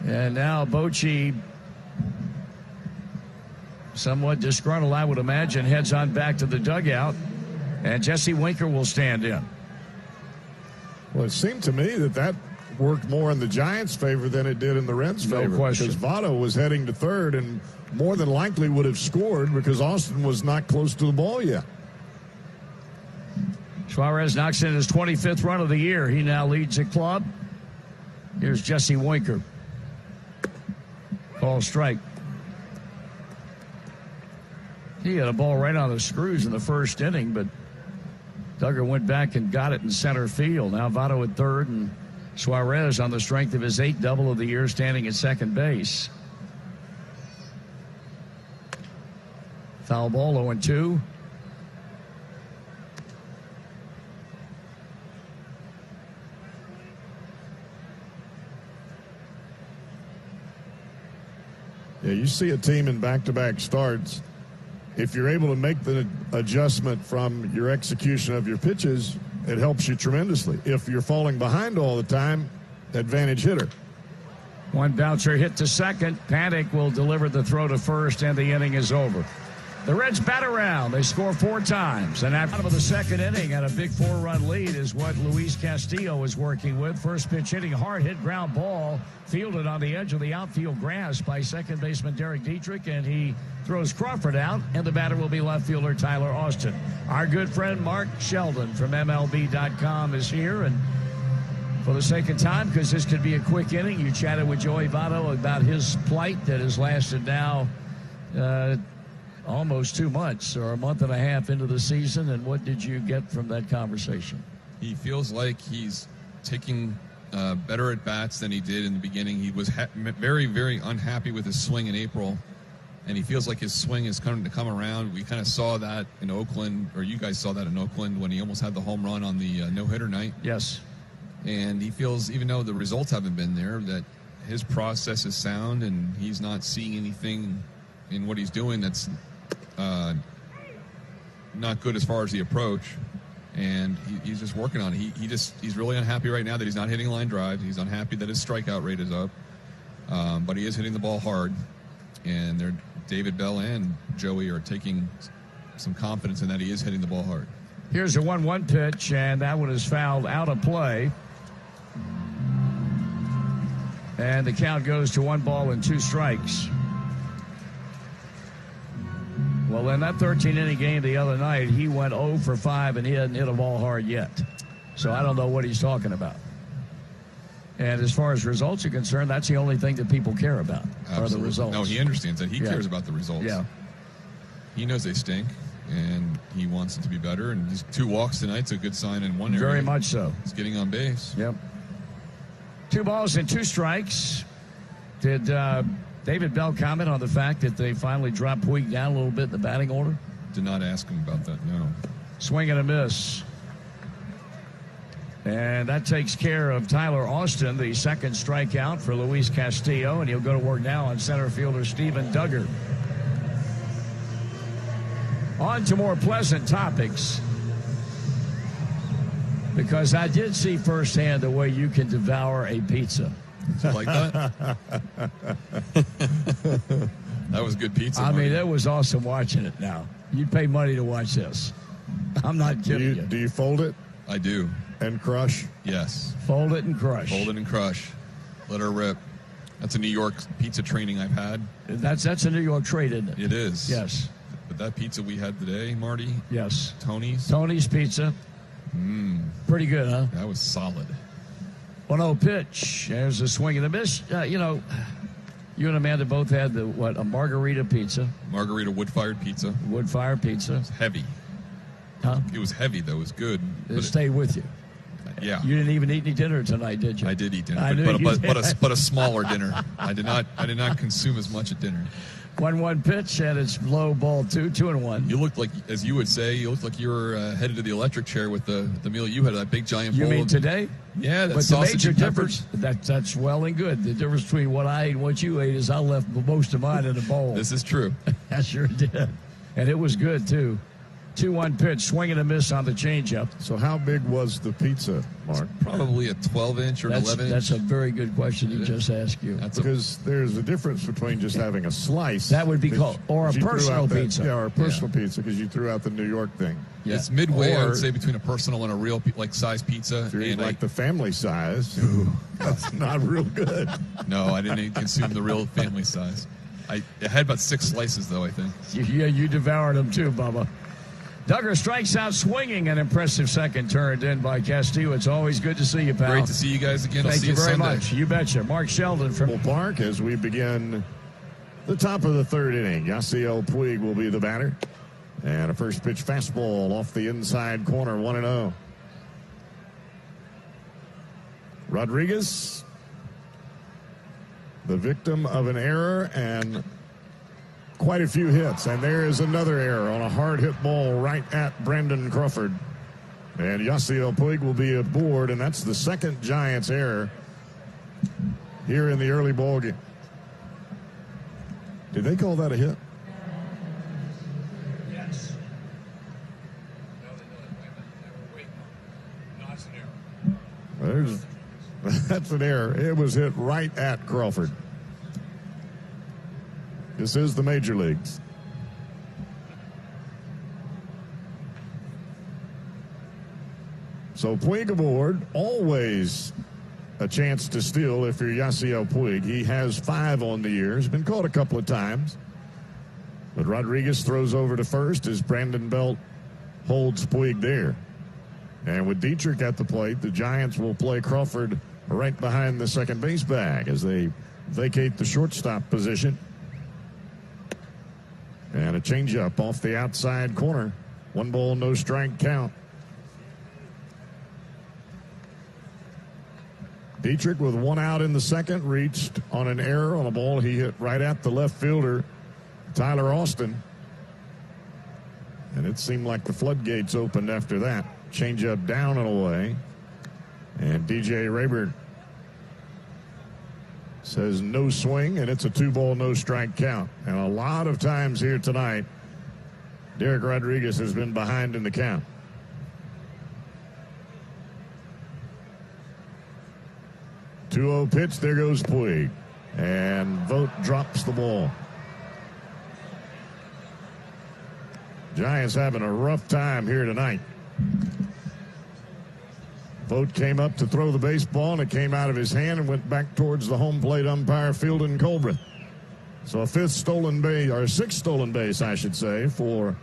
[SPEAKER 1] And now Bochy, somewhat disgruntled, I would imagine, heads on back to the dugout. And Jesse Winker will stand in.
[SPEAKER 2] Well, it seemed to me that worked more in the Giants' favor than it did in the Reds' favor.
[SPEAKER 1] No question.
[SPEAKER 2] Because Votto was heading to third and more than likely would have scored because Austin was not close to the ball yet.
[SPEAKER 1] Suarez knocks in his 25th run of the year. He now leads the club. Here's Jesse Winker. Call strike. He had a ball right on the screws in the first inning, but Duggar went back and got it in center field. Now Votto at third and Suarez on the strength of his 8th double of the year standing at second base. Foul ball, 0-2.
[SPEAKER 2] Yeah, you see a team in back-to-back starts. If you're able to make the adjustment from your execution of your pitches, it helps you tremendously. If you're falling behind all the time, advantage hitter.
[SPEAKER 1] One bouncer hit to second. Panic will deliver the throw to first, and the inning is over. The Reds bat around. They score 4 times. And out of the second inning, and a big 4-run lead is what Luis Castillo is working with. First pitch hitting, hard hit ground ball, fielded on the edge of the outfield grass by second baseman Derek Dietrich, and he throws Crawford out, and the batter will be left fielder Tyler Austin. Our good friend Mark Sheldon from MLB.com is here, and for the sake of time, because this could be a quick inning, you chatted with Joey Votto about his plight that has lasted now almost 2 months or a month and a half into the season, and what did you get from that conversation?
[SPEAKER 4] He feels like he's taking better at bats than he did in the beginning. He was very, very unhappy with his swing in April, and he feels like his swing is coming to come around. We kind of saw that in Oakland, or you guys saw that in Oakland when he almost had the home run on the no-hitter night.
[SPEAKER 1] Yes.
[SPEAKER 4] And he feels, even though the results haven't been there, that his process is sound, and he's not seeing anything in what he's doing that's not good as far as the approach, and he's just working on it. He's really unhappy right now that he's not hitting line drives. He's unhappy that his strikeout rate is up, but he is hitting the ball hard, and David Bell and Joey are taking some confidence in that he is hitting the ball hard.
[SPEAKER 1] Here's a 1-1 pitch, and that one is fouled out of play. And the count goes to 1 ball and 2 strikes. Well, in that 13-inning game the other night, he went 0 for 5, and he hadn't hit a ball hard yet. So I don't know what he's talking about. And as far as results are concerned, that's the only thing that people care about.
[SPEAKER 4] Absolutely.
[SPEAKER 1] Are the results.
[SPEAKER 4] No, he understands that. He cares about the results.
[SPEAKER 1] Yeah.
[SPEAKER 4] He knows they stink, and he wants it to be better. And just 2 walks tonight's a good sign in one area.
[SPEAKER 1] Very much so.
[SPEAKER 4] He's getting on base.
[SPEAKER 1] Yep. 2 balls and 2 strikes. Did David Bell comment on the fact that they finally dropped Puig down a little bit in the batting order?
[SPEAKER 4] Did not ask him about that, no.
[SPEAKER 1] Swing and a miss. And that takes care of Tyler Austin, the second strikeout for Luis Castillo, and he'll go to work now on center fielder Steven Duggar. On to more pleasant topics, because I did see firsthand the way you can devour a pizza.
[SPEAKER 4] Like that? That was good pizza.
[SPEAKER 1] I mean, it was awesome watching it now. You'd pay money to watch this. I'm not kidding you.
[SPEAKER 2] Do you fold it?
[SPEAKER 4] I do.
[SPEAKER 2] And crush?
[SPEAKER 4] Yes.
[SPEAKER 1] Fold it and crush.
[SPEAKER 4] Fold it and crush. Let her rip. That's a New York pizza training I've had.
[SPEAKER 1] That's a New York trait, isn't it?
[SPEAKER 4] It is.
[SPEAKER 1] Yes.
[SPEAKER 4] But that pizza we had today, Marty.
[SPEAKER 1] Yes.
[SPEAKER 4] Tony's
[SPEAKER 1] Pizza. Pretty good, huh?
[SPEAKER 4] That was solid.
[SPEAKER 1] 1-0 pitch. There's a swing and a miss. You and Amanda both had a margarita pizza.
[SPEAKER 4] Margarita wood-fired pizza.
[SPEAKER 1] Wood-fired pizza.
[SPEAKER 4] It's heavy.
[SPEAKER 1] Huh?
[SPEAKER 4] It was heavy, though. It was good.
[SPEAKER 1] It stayed with you.
[SPEAKER 4] Yeah.
[SPEAKER 1] You didn't even eat any dinner tonight, did you?
[SPEAKER 4] I did eat dinner,
[SPEAKER 1] I knew you did.
[SPEAKER 4] but a smaller dinner. I did not consume as much at dinner.
[SPEAKER 1] 1-1 pitch, and it's low, ball 2, 2-1.
[SPEAKER 4] You looked like, as you would say, you were headed to the electric chair with the meal you had, that big giant bowl.
[SPEAKER 1] You mean today?
[SPEAKER 4] Yeah, that
[SPEAKER 1] but
[SPEAKER 4] sausage
[SPEAKER 1] the major
[SPEAKER 4] and peppers.
[SPEAKER 1] difference, that's well and good. The difference between what I ate and what you ate is I left most of mine in the bowl.
[SPEAKER 4] This is true.
[SPEAKER 1] I sure did. And it was good, too. 2-1 pitch, swing and a miss on the changeup.
[SPEAKER 2] So how big was the pizza, Mark?
[SPEAKER 4] Probably a 12-inch or an 11-inch.
[SPEAKER 1] That's a very good question he just asked you.
[SPEAKER 2] Because there's a difference between just having a slice.
[SPEAKER 1] That would be called, or a personal pizza.
[SPEAKER 2] Yeah, or a personal pizza, because you threw out the New York thing.
[SPEAKER 1] Yeah.
[SPEAKER 4] It's midway, I
[SPEAKER 2] Or-
[SPEAKER 4] would say, between a personal and a real size pizza.
[SPEAKER 2] If you're eating
[SPEAKER 4] And
[SPEAKER 2] like the family size, that's not real good.
[SPEAKER 4] no, I didn't consume the real family size. I had about 6 slices, though, I think.
[SPEAKER 1] Yeah, you devoured them too, Bubba. Duggar strikes out swinging. An impressive second turned in by Castillo. It's always good to see you, pal.
[SPEAKER 4] Great to see you guys again. I'll
[SPEAKER 1] Thank
[SPEAKER 4] see
[SPEAKER 1] you
[SPEAKER 4] you
[SPEAKER 1] very
[SPEAKER 4] Sunday.
[SPEAKER 1] much. You betcha. Mark Sheldon from
[SPEAKER 2] Well, Park, as we begin the top of the third inning, Yasiel Puig will be the batter. And a first pitch fastball off the inside corner, 1-0. Rodriguez, the victim of an error and quite a few hits. And there is another error on a hard hit ball right at Brandon Crawford. And Yasiel Puig will be aboard, and that's the second Giants error here in the early ball game. Did they call that a hit?
[SPEAKER 1] Yes. No, it's an error.
[SPEAKER 2] That's an error. It was hit right at Crawford. This is the major leagues. So Puig aboard, always a chance to steal if you're Yasiel Puig. He has 5 on the year. He's been caught a couple of times. But Rodriguez throws over to first as Brandon Belt holds Puig there. And with Dietrich at the plate, the Giants will play Crawford right behind the second base bag as they vacate the shortstop position. And a changeup off the outside corner. 1 ball, no strike count. Dietrich with 1 out in the second reached on an error on a ball he hit right at the left fielder, Tyler Austin. And it seemed like the floodgates opened after that. Changeup down and away. And DJ Rayburn says no swing, and it's a 2 ball, no strike count. And a lot of times here tonight, Derek Rodriguez has been behind in the count. 2-0 pitch, there goes Puig. And Vogt drops the ball. Giants having a rough time here tonight. Vogt came up to throw the baseball, and it came out of his hand and went back towards the home plate umpire, Fielden Colbert. So a 6th stolen base, I should say, for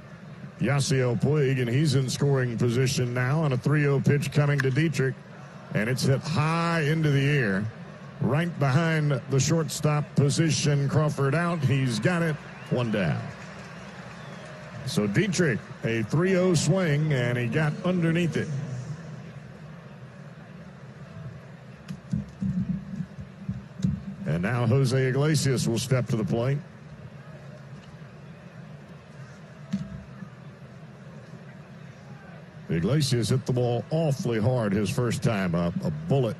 [SPEAKER 2] Yasiel Puig, and he's in scoring position now on a 3-0 pitch coming to Dietrich, and it's hit high into the air, right behind the shortstop position. Crawford out. He's got it. 1 down. So Dietrich, a 3-0 swing, and he got underneath it. And now Jose Iglesias will step to the plate. Iglesias hit the ball awfully hard his first time up. A bullet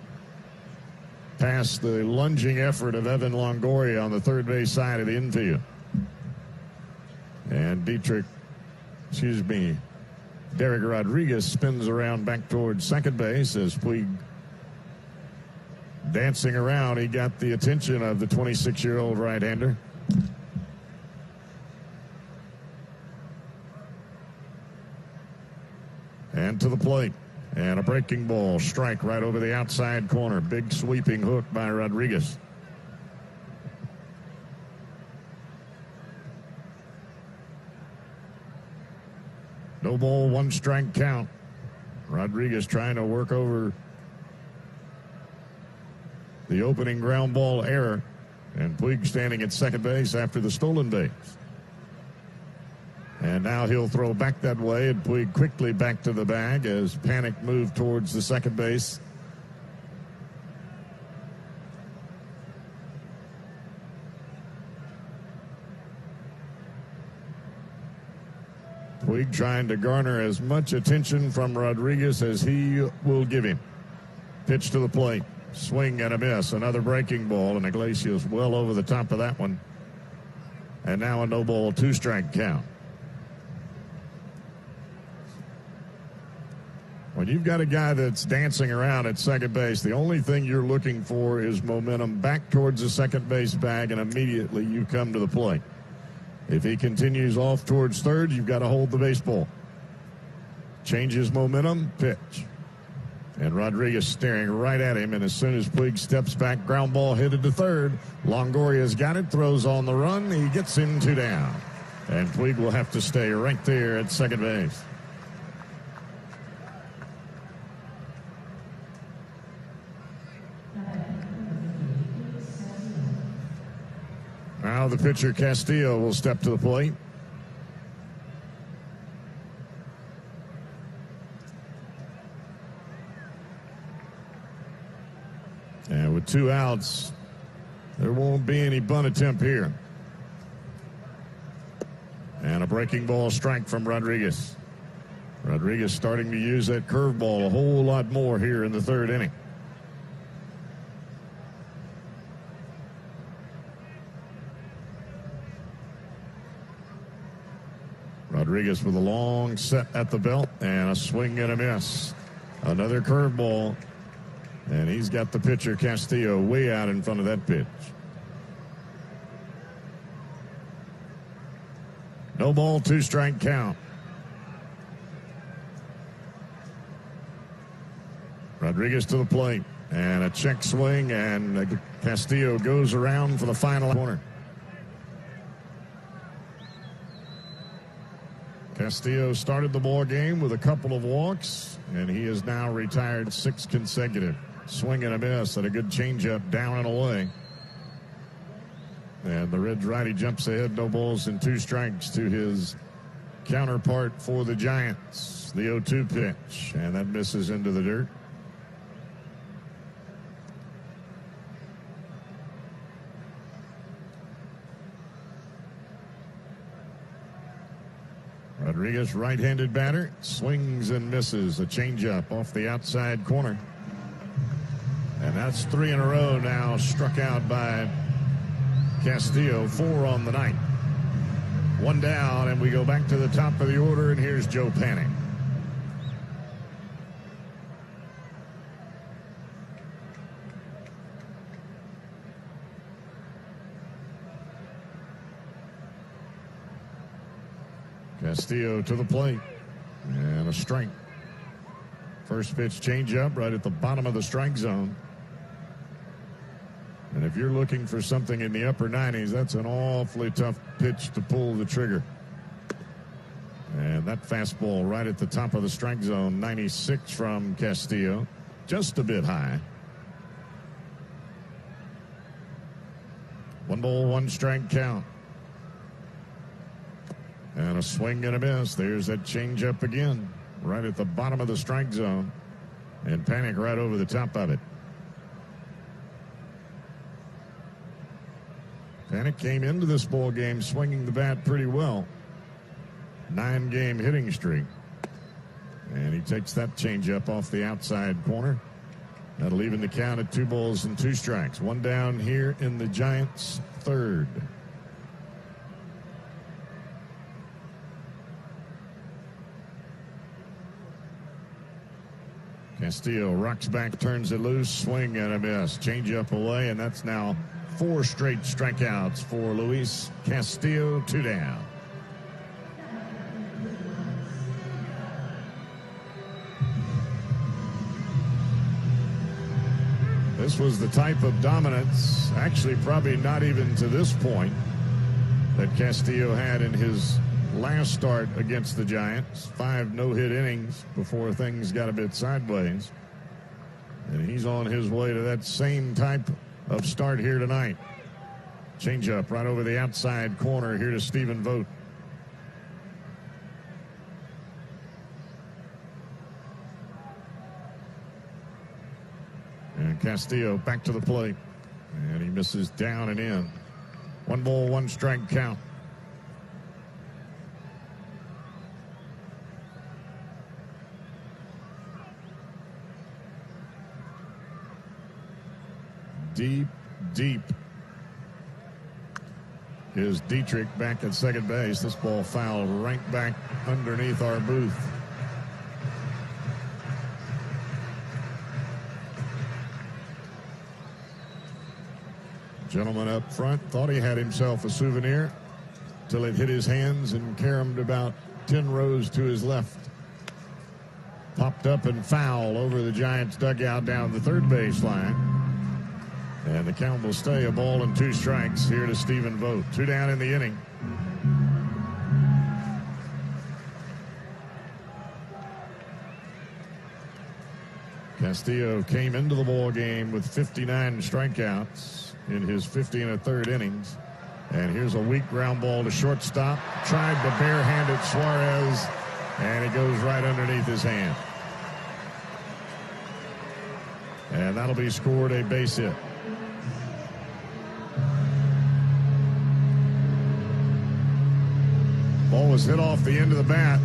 [SPEAKER 2] past the lunging effort of Evan Longoria on the third base side of the infield. And Derek Rodriguez spins around back towards second base as Puig dancing around. He got the attention of the 26-year-old right-hander. And to the plate. And a breaking ball. Strike right over the outside corner. Big sweeping hook by Rodriguez. No ball, 1 strike count. Rodriguez trying to work over the opening ground ball error. And Puig standing at second base after the stolen base. And now he'll throw back that way, and Puig quickly back to the bag as Panic moved towards the second base. Puig trying to garner as much attention from Rodriguez as he will give him. Pitch to the plate. Swing and a miss. Another breaking ball, and Iglesias well over the top of that one. And now a no ball, 2-strike count. When you've got a guy that's dancing around at second base, the only thing you're looking for is momentum back towards the second base bag, and immediately you come to the plate. If he continues off towards third, you've got to hold the baseball. Changes momentum, pitch. And Rodriguez staring right at him, and as soon as Puig steps back, ground ball headed to third. Longoria's got it, throws on the run. He gets him 2 down. And Puig will have to stay right there at second base. Now the pitcher Castillo will step to the plate. And with 2 outs, there won't be any bunt attempt here. And a breaking ball strike from Rodriguez. Rodriguez starting to use that curveball a whole lot more here in the 3rd inning. Rodriguez with a long set at the belt and a swing and a miss. Another curveball, and he's got the pitcher Castillo way out in front of that pitch. No ball, 2-strike count. Rodriguez to the plate, and a check swing, and Castillo goes around for the final corner. Castillo started the ball game with a couple of walks, and he is now retired 6 consecutive. Swing and a miss, and a good changeup down and away. And the Reds righty jumps ahead, no balls and 2 strikes to his counterpart for the Giants. The 0-2 pitch, and that misses into the dirt. Rodriguez, right-handed batter, swings and misses. A changeup off the outside corner. And that's 3 in a row now struck out by Castillo, 4 on the night. 1 down, and we go back to the top of the order, and here's Joe Panik. Castillo to the plate, and a strike. First pitch changeup right at the bottom of the strike zone. And if you're looking for something in the upper 90s, that's an awfully tough pitch to pull the trigger. And that fastball right at the top of the strike zone, 96 from Castillo, just a bit high. 1 ball, 1 strike count. And a swing and a miss. There's that changeup again, right at the bottom of the strike zone. And Panik right over the top of it. Panik came into this ball game swinging the bat pretty well. 9-game hitting streak. And he takes that changeup off the outside corner. That'll even the count at 2 balls and 2 strikes. 1 down here in the Giants' 3rd. Castillo rocks back, turns it loose, swing and a miss. Changeup away, and that's now 4 straight strikeouts for Luis Castillo. 2 down. This was the type of dominance, actually probably not even to this point, that Castillo had in his last start against the Giants. 5 no-hit innings before things got a bit sideways. And he's on his way to that same type of start here tonight. Changeup right over the outside corner here to Stephen Vogt. And Castillo back to the plate. And he misses down and in. 1 ball, 1 strike count. deep, deep is Dietrich back at second base. This ball fouled right back underneath our booth. Gentleman up front thought he had himself a souvenir till it hit his hands and caromed about 10 rows to his left. Popped up and foul over the Giants' dugout down the third base line. And the count will stay a ball and 2 strikes here to Stephen Vogt. 2 down in the inning. Castillo came into the ball game with 59 strikeouts in his 50 1/3 innings. And here's a weak ground ball to shortstop. Tried to barehand it Suarez, and it goes right underneath his hand. And that'll be scored a base hit. Ball was hit off the end of the bat.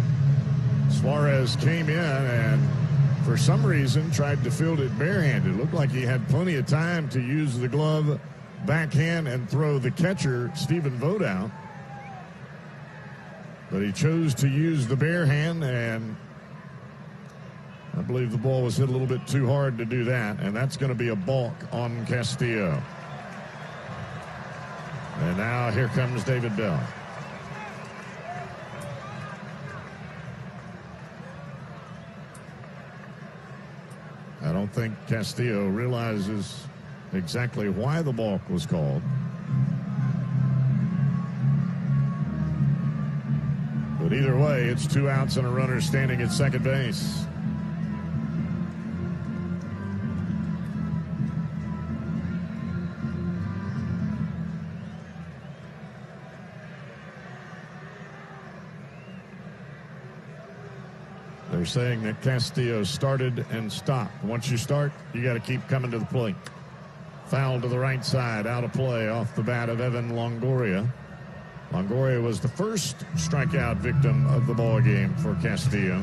[SPEAKER 2] Suarez came in and for some reason tried to field it barehanded. Looked like he had plenty of time to use the glove backhand and throw the catcher, Stephen Vogt, out. But he chose to use the bare hand, and I believe the ball was hit a little bit too hard to do that, and that's going to be a balk on Castillo. And now here comes David Bell. I don't think Castillo realizes exactly why the balk was called. But either way, it's 2 outs and a runner standing at second base. They're saying that Castillo started and stopped. Once you start, you got to keep coming to the plate. Foul to the right side, out of play off the bat of Evan Longoria. Longoria was the first strikeout victim of the ball game for Castillo.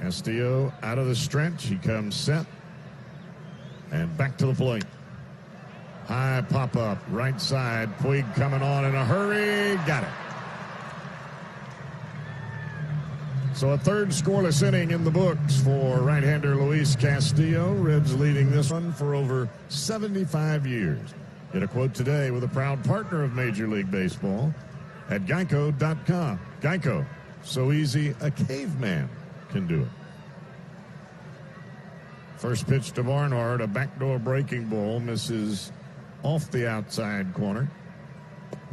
[SPEAKER 2] Castillo out of the stretch. He comes set and back to the plate. High pop-up, right side. Puig coming on in a hurry. Got it. So a third scoreless inning in the books for right-hander Luis Castillo. Reds leading this one for over 75 years. Get a quote today with a proud partner of Major League Baseball at Geico.com. Geico, so easy a caveman can do it. First pitch to Barnhart, a backdoor breaking ball, misses off the outside corner.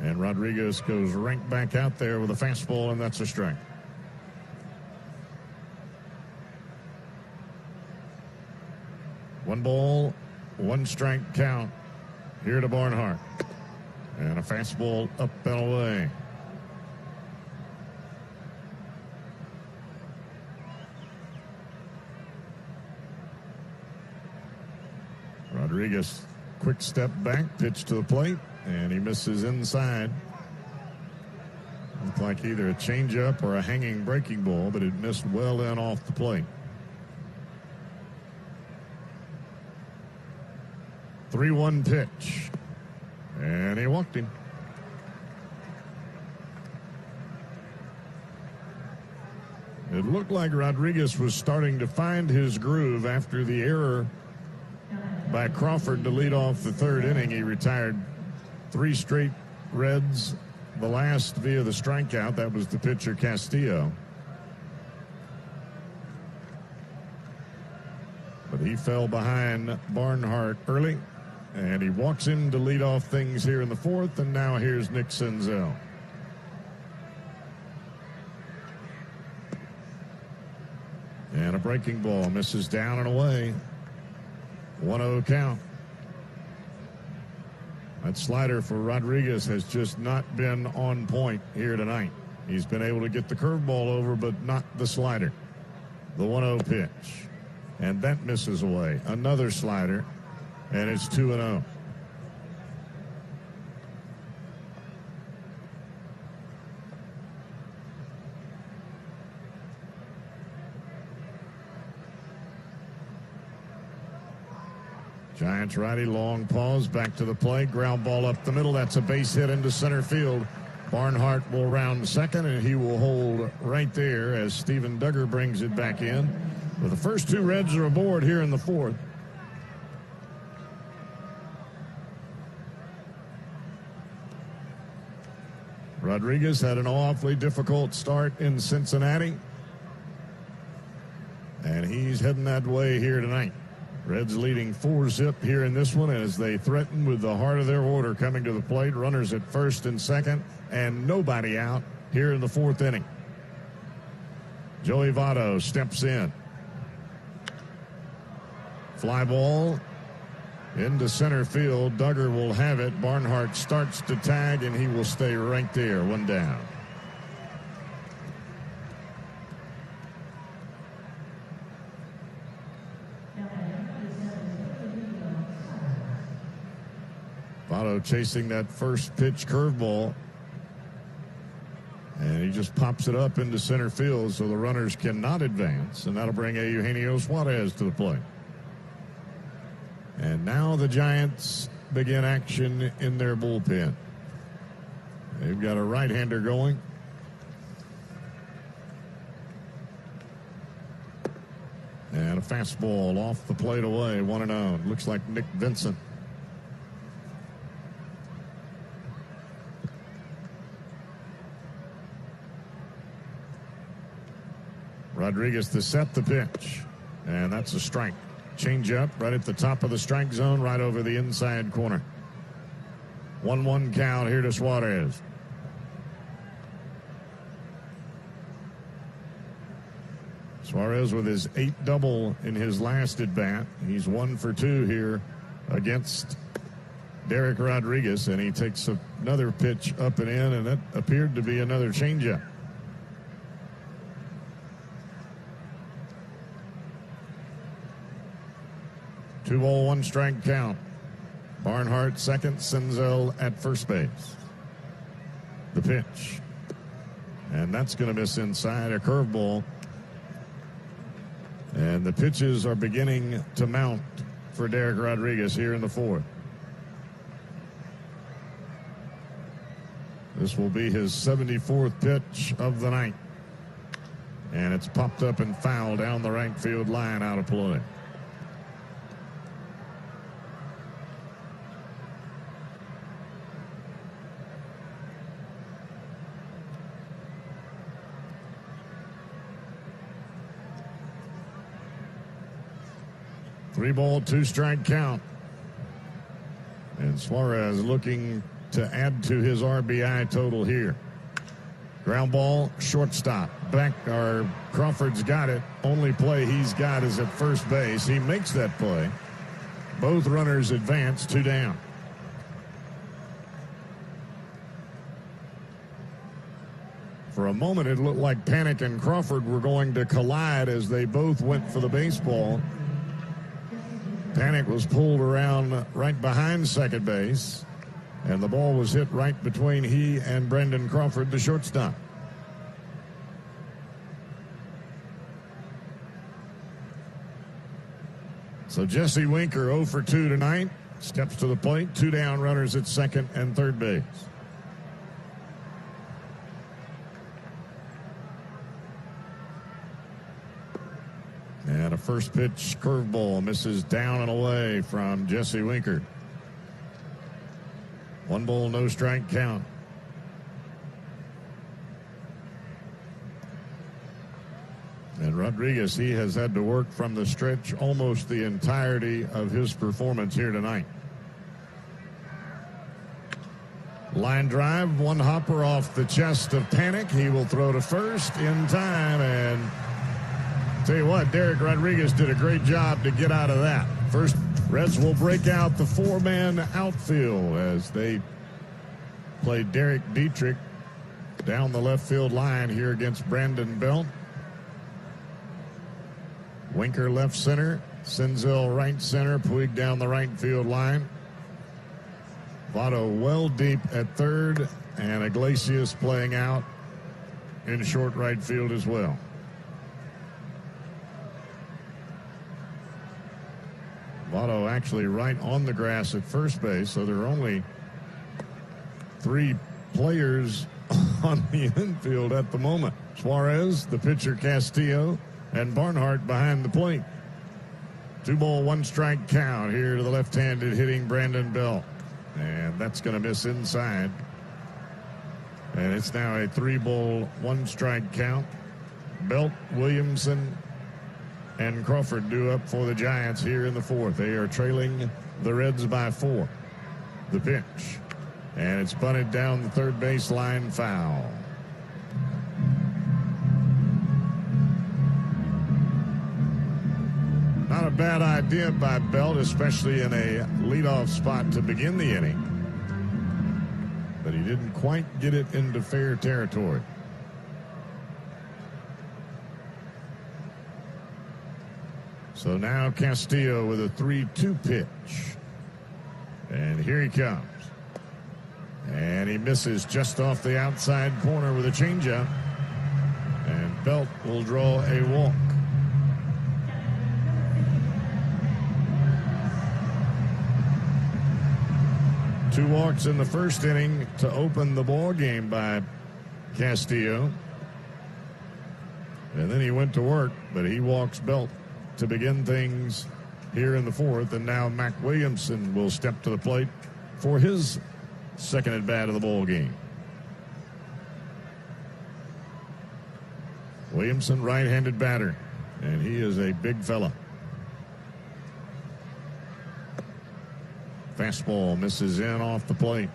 [SPEAKER 2] And Rodriguez goes right back out there with a fastball, and that's a strike. One ball, 1 strike count here to Barnhart. And a fastball up and away. Rodriguez, quick step back, pitch to the plate, and he misses inside. Looked like either a changeup or a hanging breaking ball, but it missed well in off the plate. 3-1 pitch, and he walked him. It looked like Rodriguez was starting to find his groove after the error by Crawford to lead off the third inning. He retired 3 straight Reds, the last via the strikeout. That was the pitcher Castillo. But he fell behind Barnhart early, and he walks in to lead off things here in the fourth, and now here's Nick Senzel. And a breaking ball misses down and away. 1-0 count. That slider for Rodriguez has just not been on point here tonight. He's been able to get the curveball over, but not the slider. The 1-0 pitch. And that misses away. Another slider, and it's 2-0. Giants righty, long pause, back to the plate. Ground ball up the middle. That's a base hit into center field. Barnhart will round second, and he will hold right there as Steven Duggar brings it back in. But the first two Reds are aboard here in the fourth. Rodriguez had an awfully difficult start in Cincinnati, and he's heading that way here tonight. Reds leading 4-0 here in this one as they threaten with the heart of their order coming to the plate. Runners at first and second, and nobody out here in the fourth inning. Joey Votto steps in. Fly ball into center field. Duggar will have it. Barnhart starts to tag, and he will stay right there, one down. Votto chasing that first pitch curveball, and he just pops it up into center field so the runners cannot advance, and that'll bring Eugenio Suarez to the plate. And now the Giants begin action in their bullpen. They've got a right-hander going. And a fastball off the plate away, 1-0. Looks like Nick Vincent. Rodriguez to set the pitch, and that's a strike. Change up right at the top of the strike zone, right over the inside corner. 1-1 count here to Suarez. Suarez with his 8th double in his last at bat. He's 1 for 2 here against Derek Rodriguez, and he takes another pitch up and in, and that appeared to be another changeup. 2-0, 1 strike count. Barnhart second, Senzel at first base. The pitch. And that's going to miss inside, a curveball. And the pitches are beginning to mount for Derek Rodriguez here in the fourth. This will be his 74th pitch of the night. And it's popped up and fouled down the right field line, out of play. Three ball, 2 strike count. And Suarez looking to add to his RBI total here. Ground ball, shortstop. Crawford's got it. Only play he's got is at first base. He makes that play. Both runners advance, 2 down. For a moment, it looked like Panik and Crawford were going to collide as they both went for the baseball. Panik was pulled around right behind second base, and the ball was hit right between he and Brendan Crawford, the shortstop. So Jesse Winker 0 for 2 tonight. Steps to the plate. 2 down, runners at second and third base. And a first pitch curveball misses down and away from Jesse Winker. 1 ball, no strike count. And Rodriguez, he has had to work from the stretch almost the entirety of his performance here tonight. Line drive, 1 hopper off the chest of Panik. He will throw to first in time, and tell you what, Derek Rodriguez did a great job to get out of that. First, Reds will break out the 4-man outfield as they play Derek Dietrich down the left field line here against Brandon Belt. Winker left center, Senzel right center, Puig down the right field line. Votto well deep at third, and Iglesias playing out in short right field as well. Votto actually right on the grass at first base, so there are only 3 players on the infield at the moment. Suarez, the pitcher Castillo, and Barnhart behind the plate. 2-ball, 1-strike count here to the left-handed hitting Brandon Belt. And that's going to miss inside. And it's now a 3-ball, 1-strike count. Belt, Williamson, and Crawford due up for the Giants here in the 4th. They are trailing the Reds by 4. The pitch. And it's bunted down the third baseline, foul. Not a bad idea by Belt, especially in a leadoff spot to begin the inning. But he didn't quite get it into fair territory. So now Castillo with a 3-2 pitch. And here he comes. And he misses just off the outside corner with a changeup. And Belt will draw a walk. Two walks in the first inning to open the ball game by Castillo. And then he went to work, but he walks Belt to begin things here in the 4th. And now Mac Williamson will step to the plate for his second at bat of the ball game. Williamson, right-handed batter, and he is a big fella. Fastball misses in off the plate.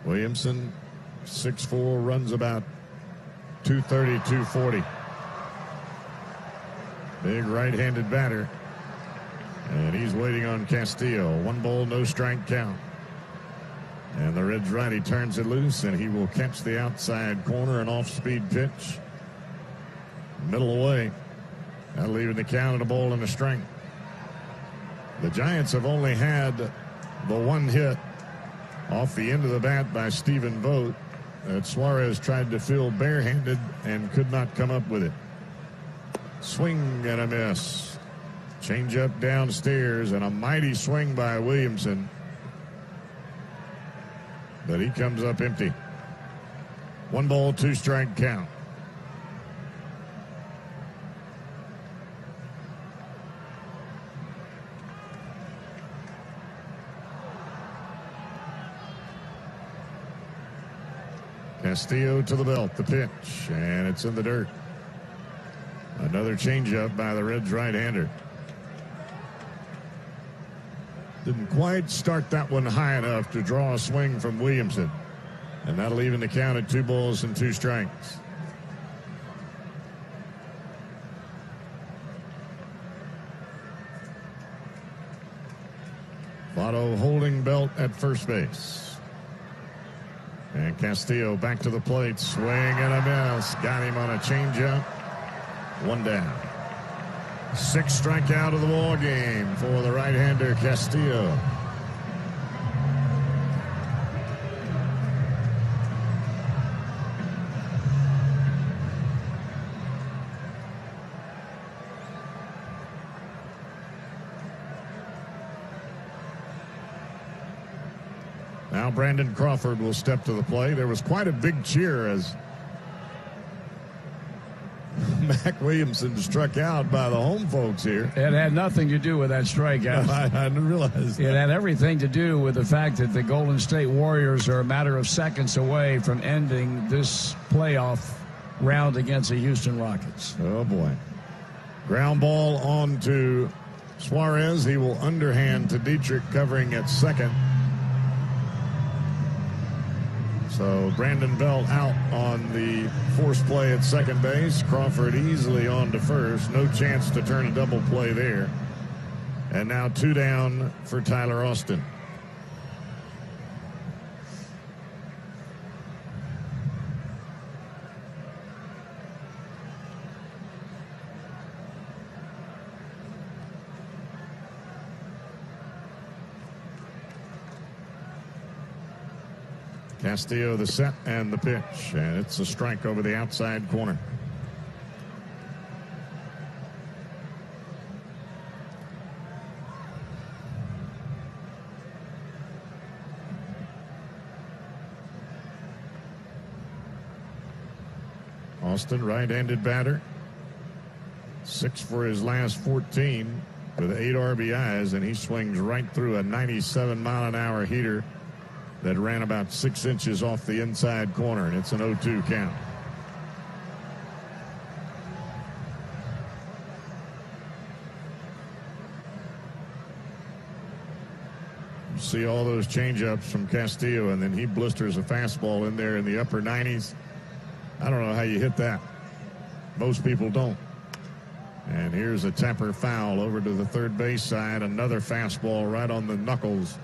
[SPEAKER 2] Williamson, 6'4", runs about 230, 240. Big right-handed batter. And he's waiting on Castillo. 1-ball, no strike count. And the Reds righty turns it loose, and he will catch the outside corner, an off-speed pitch. Middle away. That'll leave the count at 1 1/strike. The Giants have only had the 1 hit off the end of the bat by Stephen Vogt that Suarez tried to fill barehanded and could not come up with it. Swing and a miss. Change up downstairs, and a mighty swing by Williamson. But he comes up empty. 1-ball, 2-strike count. Castillo to the belt, the pitch, and it's in the dirt. Another changeup by the Reds right-hander. Didn't quite start that one high enough to draw a swing from Williamson. And that'll even the count at 2 balls and 2 strikes. Votto holding Belt at first base. And Castillo back to the plate. Swing and a miss. Got him on a changeup. 1 down. 6th strikeout of the ball game for the right-hander Castillo. Now Brandon Crawford will step to the plate. There was quite a big cheer as Mac Williamson struck out by the home folks here.
[SPEAKER 1] It had nothing to do with that strikeout.
[SPEAKER 2] I didn't realize that.
[SPEAKER 1] It had everything to do with the fact that the Golden State Warriors are a matter of seconds away from ending this playoff round against the Houston Rockets.
[SPEAKER 2] Oh, boy. Ground ball on to Suarez. He will underhand to Dietrich, covering at second. So Brandon Belt out on the forced play at second base. Crawford easily on to first. No chance to turn a double play there. And now 2 down for Tyler Austin. Castillo the set and the pitch, and it's a strike over the outside corner. Austin, right-handed batter. 6 for his last 14 with 8 RBIs, and he swings right through a 97-mile-an-hour heater that ran about 6 inches off the inside corner, and it's an 0-2 count. You see all those changeups from Castillo, and then he blisters a fastball in there in the upper 90s. I don't know how you hit that. Most people don't. And here's a temper foul over to the third base side. Another fastball right on the knuckles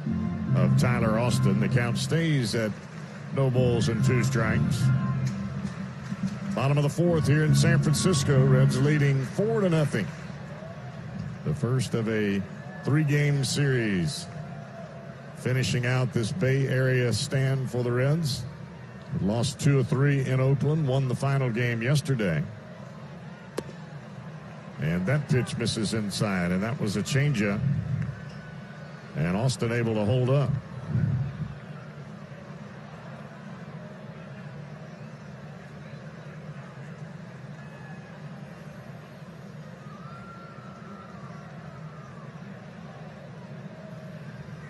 [SPEAKER 2] of Tyler Austin. The count stays at no balls and 2 strikes. Bottom of the 4th here in San Francisco. Reds leading 4-0. The first of a 3-game series. Finishing out this Bay Area stand for the Reds. Lost 2 of 3 in Oakland. Won the final game yesterday. And that pitch misses inside, and that was a changeup. And Austin able to hold up.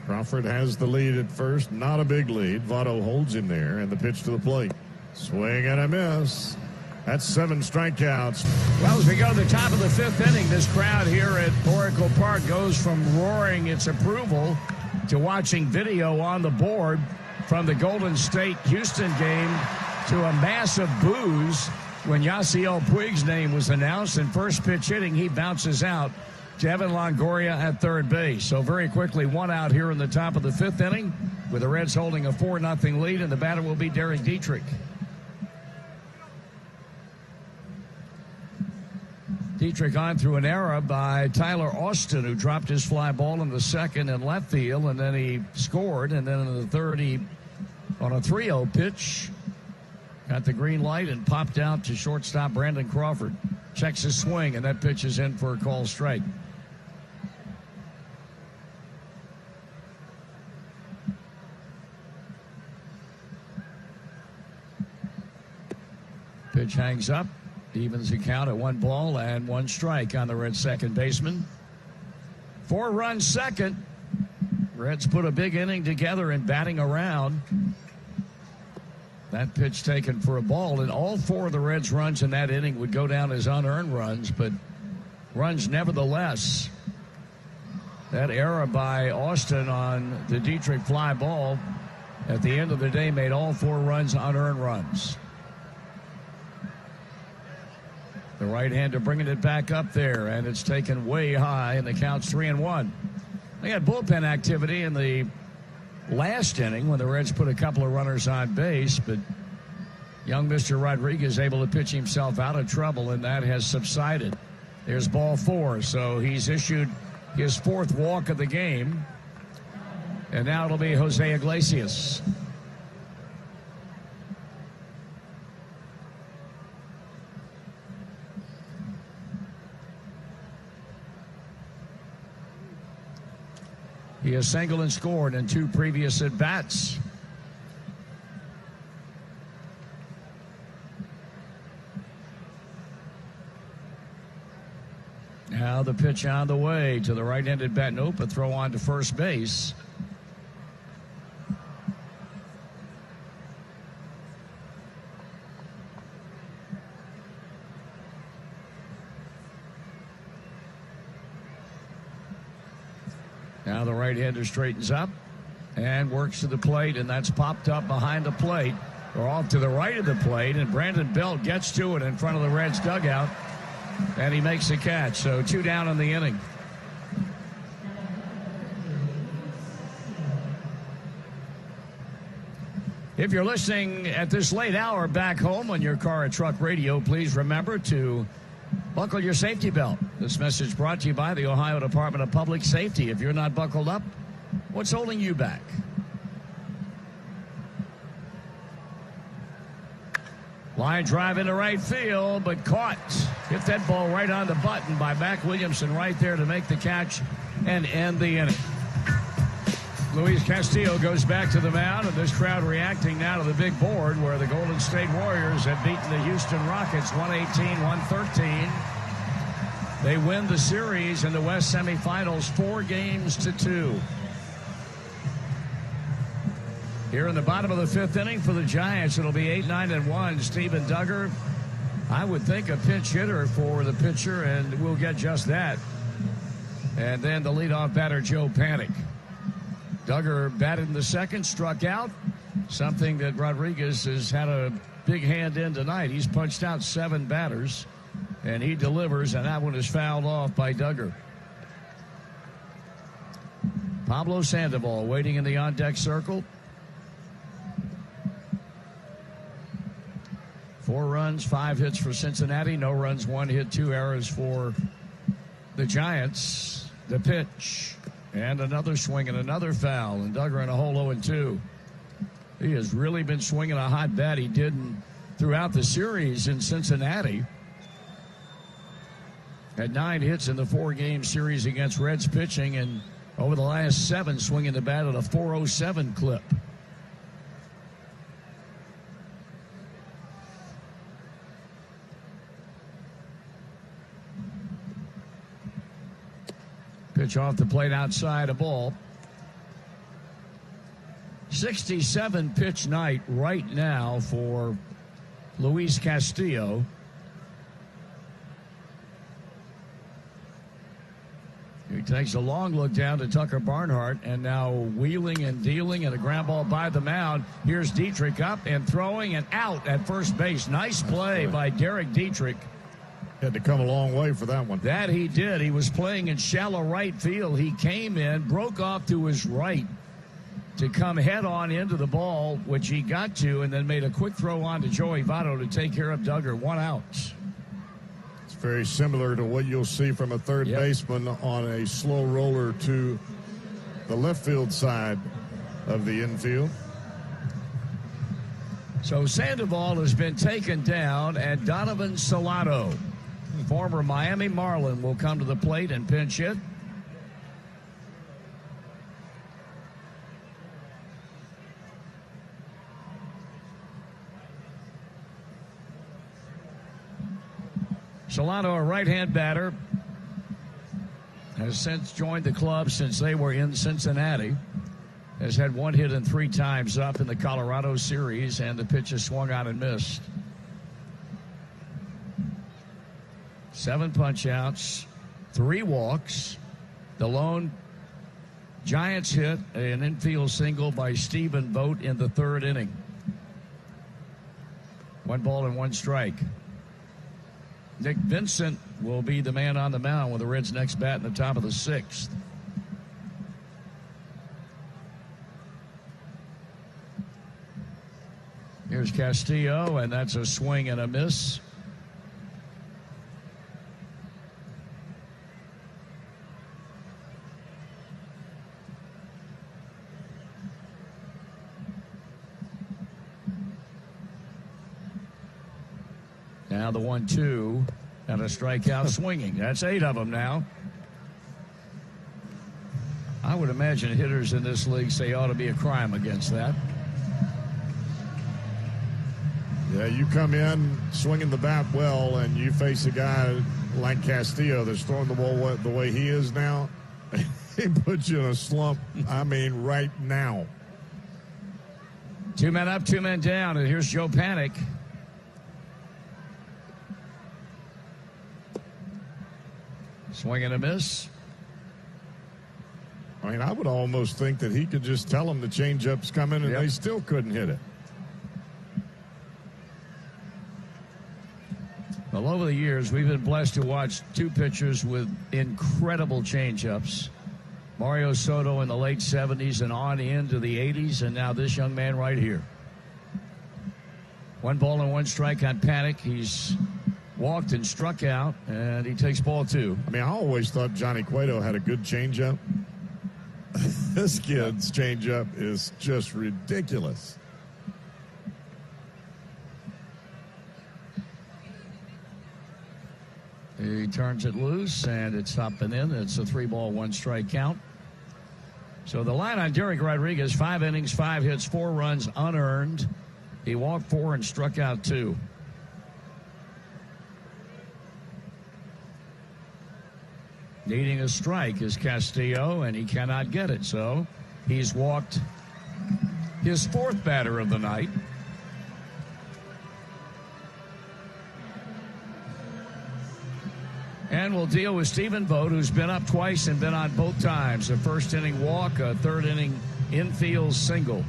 [SPEAKER 2] Crawford has the lead at first. Not a big lead. Votto holds him there, and the pitch to the plate. Swing and a miss. That's 7 strikeouts.
[SPEAKER 1] Well, as we go to the top of the 5th inning, this crowd here at Oracle Park goes from roaring its approval to watching video on the board from the Golden State-Houston game to a massive boos when Yasiel Puig's name was announced. In first pitch hitting, he bounces out to Evan Longoria at third base. So very quickly, 1 out here in the top of the 5th inning with the Reds holding a 4-0 lead, and the batter will be Derek Dietrich. Dietrich on through an error by Tyler Austin, who dropped his fly ball in the second in left field, and then he scored. And then in the third, he, on a 3-0 pitch, got the green light and popped out to shortstop Brandon Crawford. Checks his swing, and that pitch is in for a call strike. Pitch hangs up. Evens the count at 1 ball and 1 strike on the Reds' second baseman. 4 runs second. Reds put a big inning together in batting around. That pitch taken for a ball, and all 4 of the Reds' runs in that inning would go down as unearned runs, but runs nevertheless. That error by Austin on the Dietrich fly ball at the end of the day made all 4 runs unearned runs. The right-hander bringing it back up there, and it's taken way high, and the count's 3-1. They had bullpen activity in the last inning when the Reds put a couple of runners on base, but young Mr. Rodriguez able to pitch himself out of trouble, and that has subsided. There's ball 4, so he's issued his 4th walk of the game, and now it'll be Jose Iglesias. He has singled and scored in 2 previous at-bats. Now the pitch on the way to the right-handed bat. Nope, a throw on to first base. Now the right-hander straightens up and works to the plate, and that's popped up behind the plate, or off to the right of the plate, and Brandon Belt gets to it in front of the Reds dugout, and he makes the catch. So 2 down in the inning. If you're listening at this late hour back home on your car or truck radio, please remember to buckle your safety belt. This message brought to you by the Ohio Department of Public Safety. If you're not buckled up, what's holding you back? Line drive into right field, but caught. Hit that ball right on the button by Mac Williamson right there to make the catch and end the inning. Luis Castillo goes back to the mound, and this crowd reacting now to the big board where the Golden State Warriors have beaten the Houston Rockets 118-113. They win the series in the West semifinals 4-2. Here in the bottom of the fifth inning for the Giants, it'll be 8-9-1. Steven Duggar, I would think a pinch hitter for the pitcher, and we'll get just that. And then the leadoff batter, Joe Panik. Duggar batted in the second, struck out, something that Rodriguez has had a big hand in tonight. He's punched out 7 batters, and he delivers, and that one is fouled off by Duggar. Pablo Sandoval waiting in the on-deck circle. 4 runs, 5 hits for Cincinnati. No runs, 1 hit, 2 errors for the Giants. The pitch. And another swing and another foul. And Duggar in a hole 0-2. He has really been swinging a hot bat. He did throughout the series in Cincinnati. Had 9 hits in the 4-game series against Reds pitching. And over the last 7, swinging the bat at a .407 clip. Pitch off the plate outside, a ball. 67 pitch night right now for Luis Castillo. He takes a long look down to Tucker Barnhart, and now wheeling and dealing, and a ground ball by the mound. Here's Dietrich up and throwing and out at first base. Nice play by Derek Dietrich.
[SPEAKER 2] Had to come a long way for that one.
[SPEAKER 1] That he did. He was playing in shallow right field. He came in, broke off to his right to come head on into the ball, which he got to, and then made a quick throw on to Joey Votto to take care of Duggar. 1 out.
[SPEAKER 2] It's very similar to what you'll see from a third baseman on a slow roller to the left field side of the infield.
[SPEAKER 1] So Sandoval has been taken down, and Donovan Solano, former Miami Marlin, will come to the plate and pinch hit. Solano, a right-hand batter, has since joined the club since they were in Cincinnati. Has had 1 hit and 3 times up in the Colorado series, and the pitch is swung out and missed. 7 punch-outs, 3 walks. The lone Giants hit an infield single by Stephen Vogt in the 3rd inning. 1 ball and 1 strike. Nick Vincent will be the man on the mound with the Reds' next bat in the top of the 6th. Here's Castillo, and that's a swing and a miss. Now the 1-2 and a strikeout swinging. That's 8 of them now. I would imagine hitters in this league say ought to be a crime against that.
[SPEAKER 2] Yeah, you come in swinging the bat well, and you face a guy like Castillo that's throwing the ball the way he is now. He puts you in a slump, I mean, right now.
[SPEAKER 1] 2 men up, 2 men down, and here's Joe Panik. Swing and a miss.
[SPEAKER 2] I mean, I would almost think that he could just tell them the changeup's coming, and they still couldn't hit it.
[SPEAKER 1] Well, over the years, we've been blessed to watch 2 pitchers with incredible changeups. Mario Soto in the late 70s and on into the 80s, and now this young man right here. 1 ball and 1 strike on Panik. He's walked and struck out, and he takes ball 2.
[SPEAKER 2] I mean, I always thought Johnny Cueto had a good changeup. This kid's changeup is just ridiculous. He
[SPEAKER 1] turns it loose, and it's up and in. It's a 3-ball, 1 strike count. So the line on Derek Rodriguez, 5 innings, 5 hits, 4 runs unearned. He walked 4 and struck out 2. Needing a strike is Castillo, and he cannot get it. So he's walked his 4th batter of the night. And we'll deal with Stephen Vogt, who's been up twice and been on both times. A first inning walk, a third inning infield single.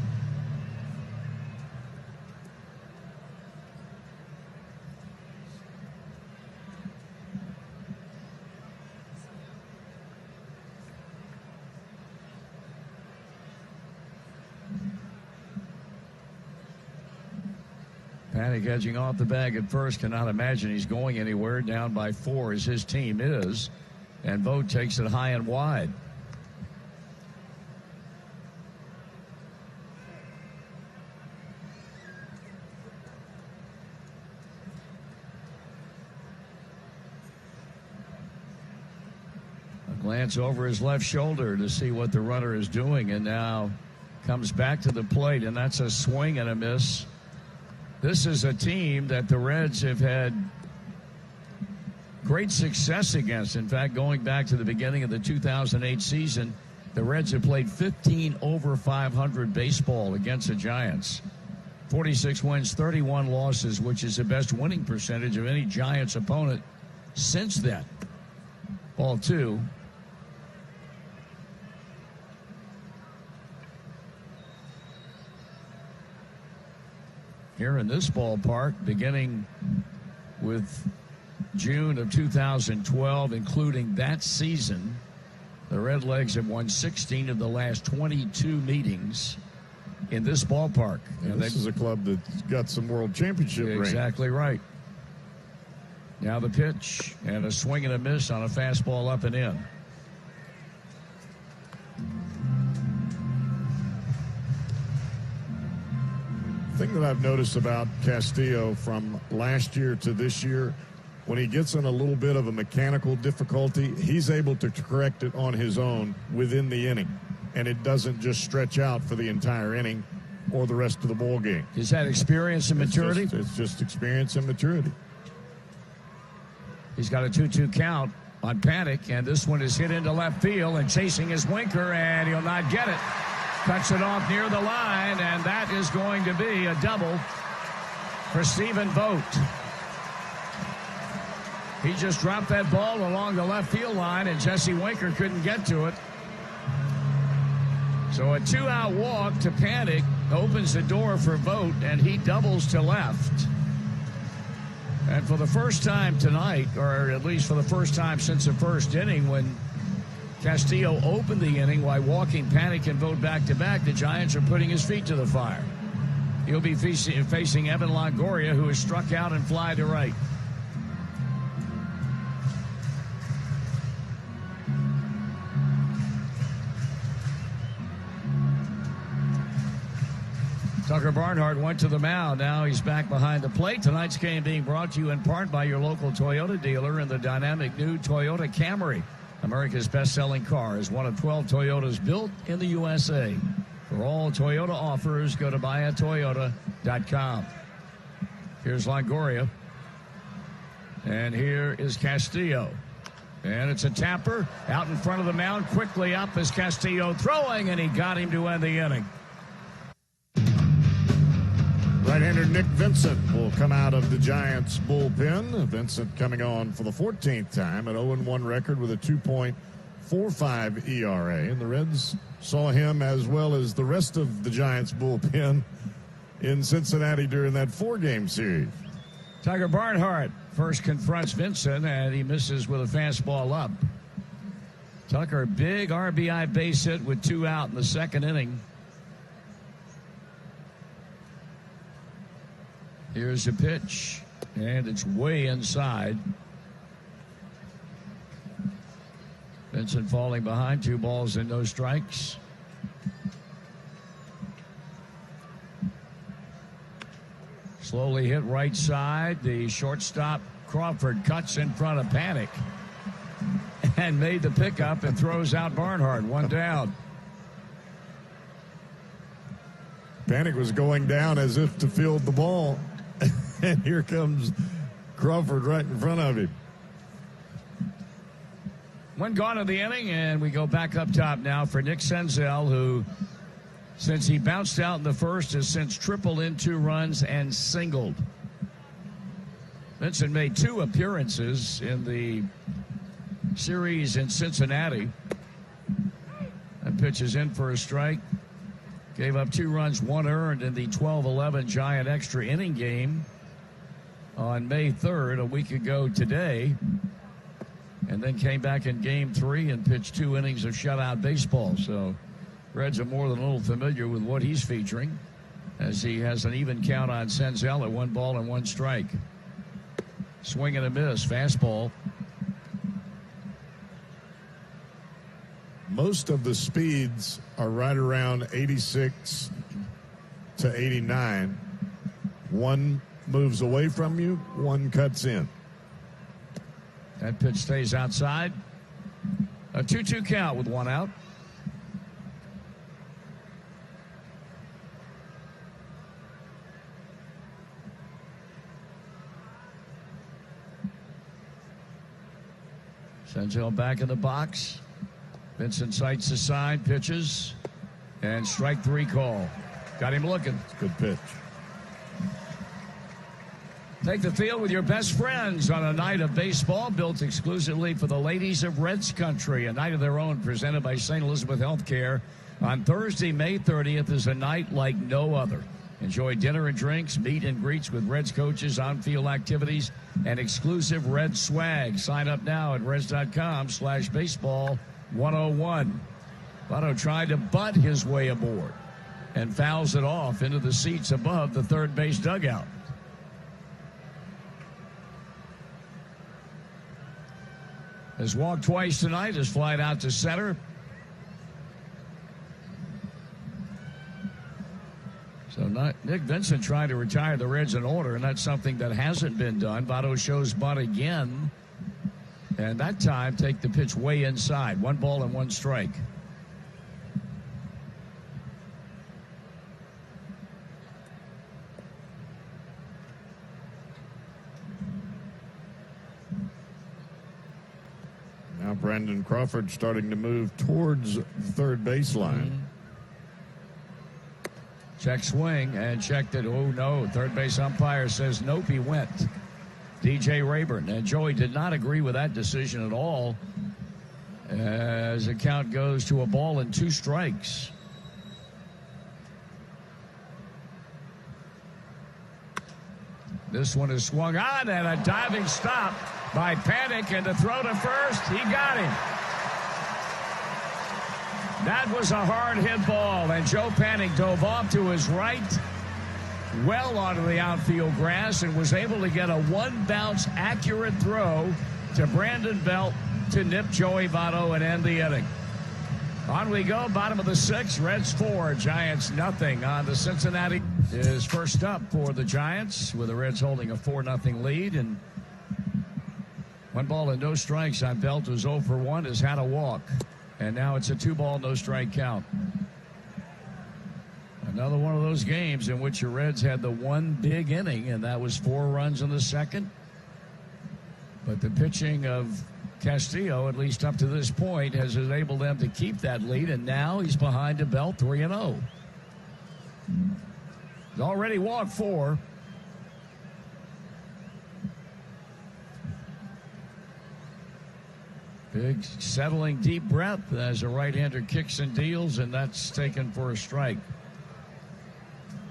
[SPEAKER 1] Panic edging off the bag at first. Cannot imagine he's going anywhere. Down by 4 as his team is. And Vogt takes it high and wide. A glance over his left shoulder to see what the runner is doing. And now comes back to the plate. And that's a swing and a miss. This is a team that the Reds have had great success against. In fact, going back to the beginning of the 2008 season, the Reds have played 15 over 500 baseball against the Giants. 46 wins, 31 losses, which is the best winning percentage of any Giants opponent since then. Ball 2. Here in this ballpark, beginning with June of 2012, including that season, the Redlegs have won 16 of the last 22 meetings in this ballpark.
[SPEAKER 2] And this is a club that's got some world championship rings.
[SPEAKER 1] Exactly right. Now the pitch, and a swing and a miss on a fastball up and in.
[SPEAKER 2] The thing that I've noticed about Castillo from last year to this year, when he gets in a little bit of a mechanical difficulty, he's able to correct it on his own within the inning. And it doesn't just stretch out for the entire inning or the rest of the ball game.
[SPEAKER 1] Is that experience and maturity?
[SPEAKER 2] It's just experience and maturity.
[SPEAKER 1] He's got a 2-2 count on Panic, and this one is hit into left field, and chasing his Winker, and he'll not get it. Cuts it off near the line, and that is going to be a double for Stephen Vogt. He just dropped that ball along the left field line, and Jesse Winker couldn't get to it. So a 2-out walk to Panic opens the door for Vogt, and he doubles to left. And for the first time tonight, or at least for the first time since the first inning, when Castillo opened the inning while walking Panic and Vogt back-to-back, the Giants are putting his feet to the fire. He'll be facing Evan Longoria, who is struck out and fly to right. Tucker Barnhart went to the mound. Now he's back behind the plate. Tonight's game being brought to you in part by your local Toyota dealer in the dynamic new Toyota Camry. America's best-selling car is one of 12 Toyotas built in the USA. For all Toyota offers, go to buyatoyota.com. Here's Longoria. And here is Castillo. And it's a tapper out in front of the mound. Quickly up is Castillo throwing, and he got him to end the inning.
[SPEAKER 2] Right-hander Nick Vincent will come out of the Giants bullpen. Vincent coming on for the 14th time, an 0-1 record with a 2.45 ERA. And the Reds saw him as well as the rest of the Giants bullpen in Cincinnati during that 4-game series.
[SPEAKER 1] Tucker Barnhart first confronts Vincent, and he misses with a fastball up. Tucker, big RBI base hit with 2 out in the second inning. Here's a pitch, and it's way inside. Vincent falling behind, 2 balls and no strikes. Slowly hit right side. The shortstop Crawford cuts in front of Panic and made the pickup and throws out Barnhart. 1 down.
[SPEAKER 2] Panik was going down as if to field the ball. And here comes Crawford right in front of him.
[SPEAKER 1] One gone in the inning, and we go back up top now for Nick Senzel, who, since he bounced out in the first, has since tripled in 2 runs and singled. Vincent made 2 appearances in the series in Cincinnati. That pitch is in for a strike. Gave up 2 runs, 1 earned in the 12-11 Giant extra inning game on May 3rd, a week ago today. And then came back in game 3 and pitched 2 innings of shutout baseball. So Reds are more than a little familiar with what he's featuring, as he has an even count on Senzel at 1 ball and 1 strike. Swing and a miss, fastball.
[SPEAKER 2] Most of the speeds are right around 86 to 89. One moves away from you, one cuts in.
[SPEAKER 1] That pitch stays outside. A 2-2 count with 1 out. Senzel back in the box. Vincent sights the side, pitches, and strike 3 call. Got him looking.
[SPEAKER 2] Good pitch.
[SPEAKER 1] Take the field with your best friends on a night of baseball built exclusively for the ladies of Reds country. A night of their own presented by St. Elizabeth Healthcare. On Thursday, May 30th is a night like no other. Enjoy dinner and drinks, meet and greets with Reds coaches, on-field activities, and exclusive Reds swag. Sign up now at Reds.com/baseball101. Votto tried to butt his way aboard and fouls it off into the seats above the third base dugout. Has walked twice tonight, has flied out to center. So Nick Vincent trying to retire the Reds in order, and that's something that hasn't been done. Votto shows bunt again, and that time take the pitch way inside. 1 ball and 1 strike.
[SPEAKER 2] Now Brandon Crawford starting to move towards the third baseline.
[SPEAKER 1] Check swing and checked it. Oh, no. Third base umpire says nope, he went. DJ Rayburn. And Joey did not agree with that decision at all, as the count goes to 1 ball and 2 strikes. This one is swung on, and a diving stop by Panik, and the throw to first. He got him. That was a hard hit ball, and Joe Panik dove off to his right, well onto the outfield grass, and was able to get a 1-bounce accurate throw to Brandon Belt to nip Joey Votto and end the inning. On we go, bottom of the 6th, Reds 4, Giants nothing on the Cincinnati. Is first up for the Giants, with the Reds holding a 4-0 lead, and 1 ball and no strikes on Belt, who's 0 for 1, has had a walk. And now it's a 2-ball, no strike count. Another one of those games in which the Reds had the one big inning, and that was 4 runs in the second. But the pitching of Castillo, at least up to this point, has enabled them to keep that lead, and now he's behind a Belt 3-0. He's already walked 4. Big settling deep breath as a right-hander kicks and deals, and that's taken for a strike.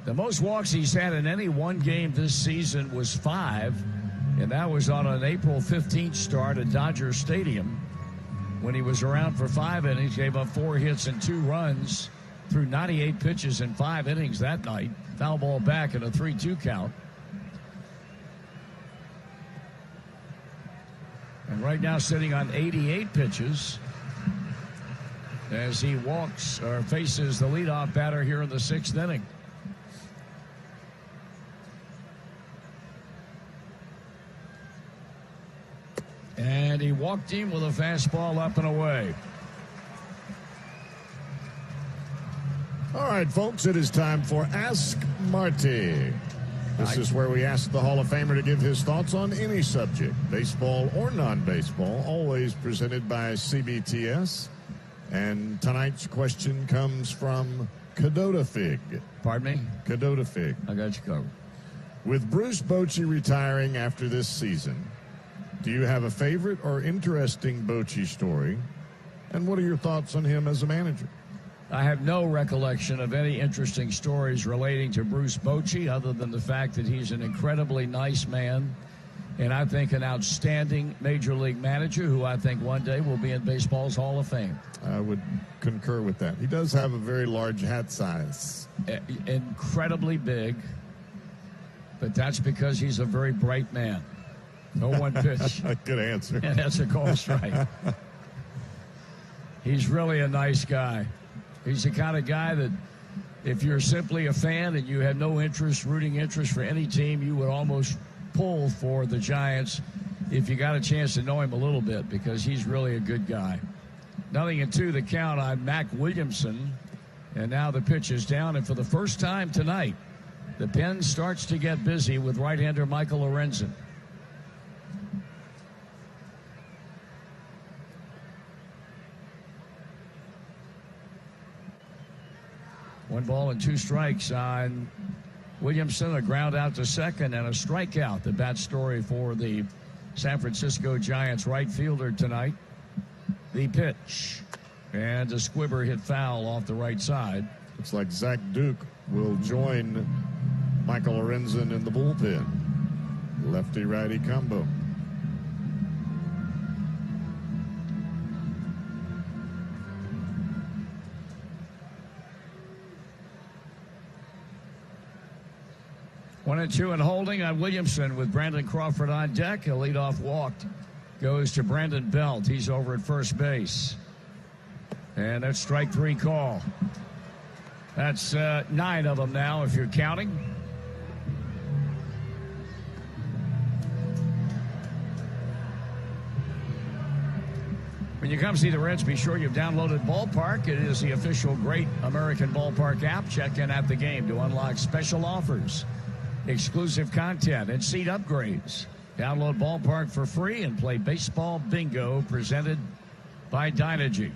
[SPEAKER 1] The most walks he's had in any one game this season was 5, and that was on an April 15th start at Dodger Stadium, when he was around for 5 innings, gave up 4 hits and 2 runs, threw 98 pitches in 5 innings that night. Foul ball back in a 3-2 count. And right now sitting on 88 pitches as he walks or faces the leadoff batter here in the 6th inning. And he walked him with a fastball up and away.
[SPEAKER 2] All right, folks, it is time for Ask Marty. This is where we ask the Hall of Famer to give his thoughts on any subject, baseball or non-baseball, always presented by CBTS. And tonight's question comes from Cadota Fig.
[SPEAKER 1] Pardon me?
[SPEAKER 2] Cadota Fig.
[SPEAKER 1] I got you covered.
[SPEAKER 2] With Bruce Bochy retiring after this season, do you have a favorite or interesting Bochy story? And what are your thoughts on him as a manager?
[SPEAKER 1] I have no recollection of any interesting stories relating to Bruce Bochy other than the fact that he's an incredibly nice man and I think an outstanding major league manager who I think one day will be in baseball's Hall of Fame.
[SPEAKER 2] I would concur with that. He does have a very large hat size.
[SPEAKER 1] Incredibly big, but that's because he's a very bright man. No one pitch.
[SPEAKER 2] Good answer.
[SPEAKER 1] And that's a call strike. He's really a nice guy. He's the kind of guy that if you're simply a fan and you have no rooting interest for any team, you would almost pull for the Giants if you got a chance to know him a little bit because he's really a good guy. 0-2 the count on Mac Williamson, and now the pitch is down, and for the first time tonight, the pen starts to get busy with right-hander Michael Lorenzen. One ball and 2 strikes on Williamson, a ground out to second and a strikeout. The bat story for the San Francisco Giants right fielder tonight. The pitch, and a squibber hit foul off the right side.
[SPEAKER 2] Looks like Zach Duke will join Michael Lorenzen in the bullpen. Lefty-righty combo.
[SPEAKER 1] One and 2 and holding on Williamson with Brandon Crawford on deck. A leadoff walk goes to Brandon Belt. He's over at first base. And that's strike 3 call. That's 9 of them now if you're counting. When you come see the Reds, be sure you've downloaded Ballpark. It is the official Great American Ballpark app. Check in at the game to unlock special offers, exclusive content, and seat upgrades. Download Ballpark for free and play Baseball Bingo presented by Dynegy.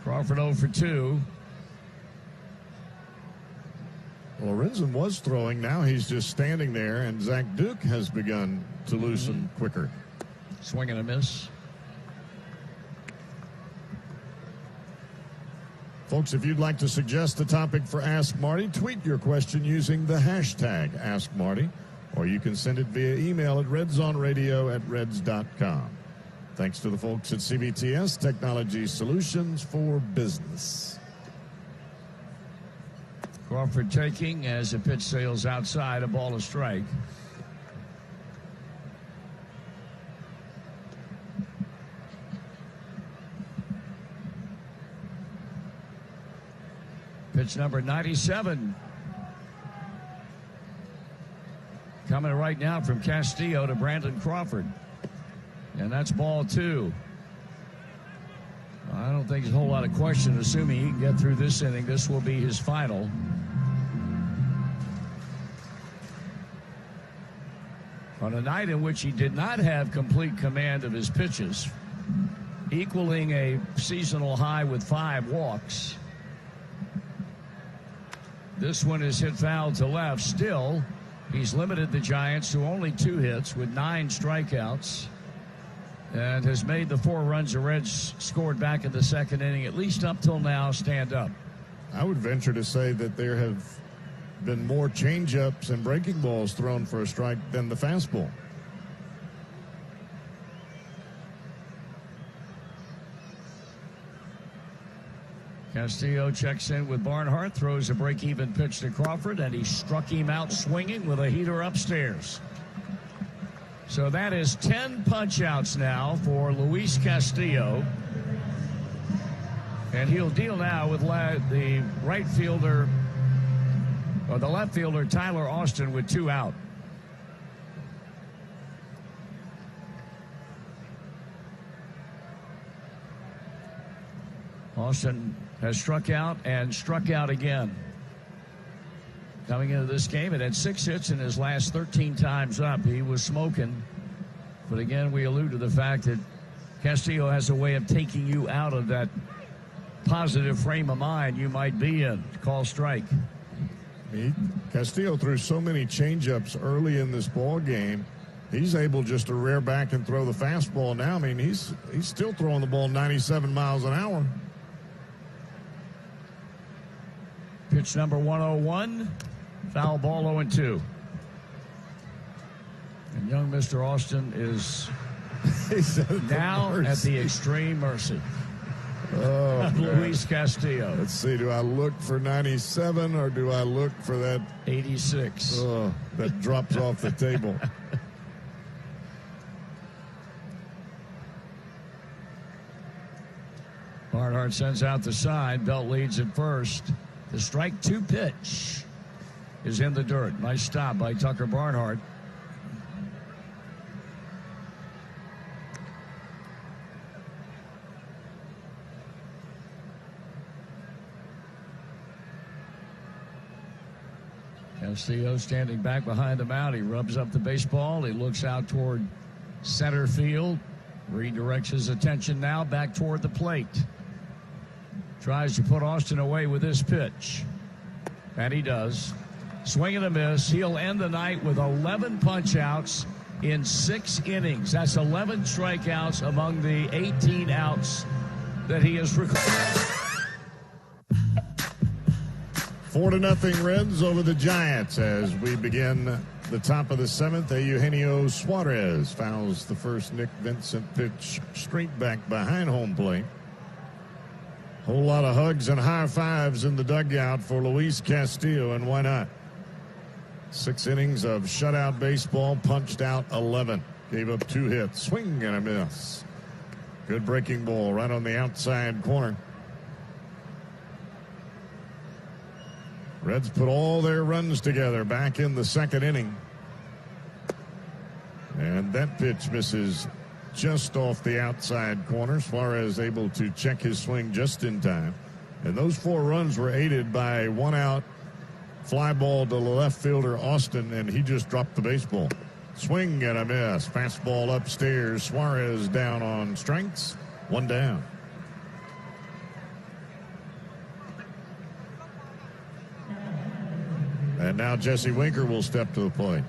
[SPEAKER 1] Crawford 0 for 2.
[SPEAKER 2] Well, Lorenzen was throwing. Now he's just standing there, and Zach Duke has begun to loosen quicker.
[SPEAKER 1] Swing and a miss.
[SPEAKER 2] Folks, if you'd like to suggest a topic for Ask Marty, tweet your question using the hashtag AskMarty, or you can send it via email at redsonradio@reds.com. Thanks to the folks at CBTS, Technology Solutions for Business.
[SPEAKER 1] Crawford taking as the pitch sails outside, a ball, a strike. Pitch number 97. Coming right now from Castillo to Brandon Crawford. And that's ball 2. I don't think there's a whole lot of question. Assuming he can get through this inning, this will be his final. On a night in which he did not have complete command of his pitches, equaling a seasonal high with 5 walks. This one is hit foul to left. Still, he's limited the Giants to only 2 hits with 9 strikeouts and has made the 4 runs the Reds scored back in the second inning, at least up till now, stand up.
[SPEAKER 2] I would venture to say that there have been more changeups and breaking balls thrown for a strike than the fastball.
[SPEAKER 1] Castillo checks in with Barnhart, throws a break-even pitch to Crawford, and he struck him out swinging with a heater upstairs. So that is 10 punch-outs now for Luis Castillo. And he'll deal now with the right fielder, or the left fielder, Tyler Austin, with 2 out. Austin has struck out and struck out again. Coming into this game, it had 6 hits in his last 13 times up. He was smoking. But again, we allude to the fact that Castillo has a way of taking you out of that positive frame of mind you might be in. Call strike.
[SPEAKER 2] Castillo threw so many changeups early in this ball game. He's able just to rear back and throw the fastball now. I mean, he's still throwing the ball 97 miles an hour.
[SPEAKER 1] Pitch number 101. Foul ball 0-2. And young Mr. Austin is now at the extreme mercy of Luis Castillo.
[SPEAKER 2] Let's see, do I look for 97 or do I look for that
[SPEAKER 1] 86?
[SPEAKER 2] Oh, that drops off the table.
[SPEAKER 1] Barnhart sends out the side. Belt leads at first. The strike 2 pitch is in the dirt. Nice stop by Tucker Barnhart. Castillo standing back behind the mound. He rubs up the baseball. He looks out toward center field. Redirects his attention now back toward the plate. Tries to put Austin away with this pitch. And he does. Swing and a miss. He'll end the night with 11 punch-outs in 6 innings. That's 11 strikeouts among the 18 outs that he has recorded.
[SPEAKER 2] 4-0 Reds over the Giants as we begin the top of the 7th. Eugenio Suarez fouls the first Nick Vincent pitch straight back behind home plate. Whole lot of hugs and high fives in the dugout for Luis Castillo, and why not? 6 innings of shutout baseball, punched out 11. Gave up 2 hits. Swing and a miss. Good breaking ball right on the outside corner. Reds put all their runs together back in the 2nd inning. And that pitch misses just off the outside corner. Suarez able to check his swing just in time. And those 4 runs were aided by 1 out fly ball to the left fielder Austin, and he just dropped the baseball. Swing and a miss. Fastball upstairs. Suarez down on strikes. 1 down. And now Jesse Winker will step to the plate.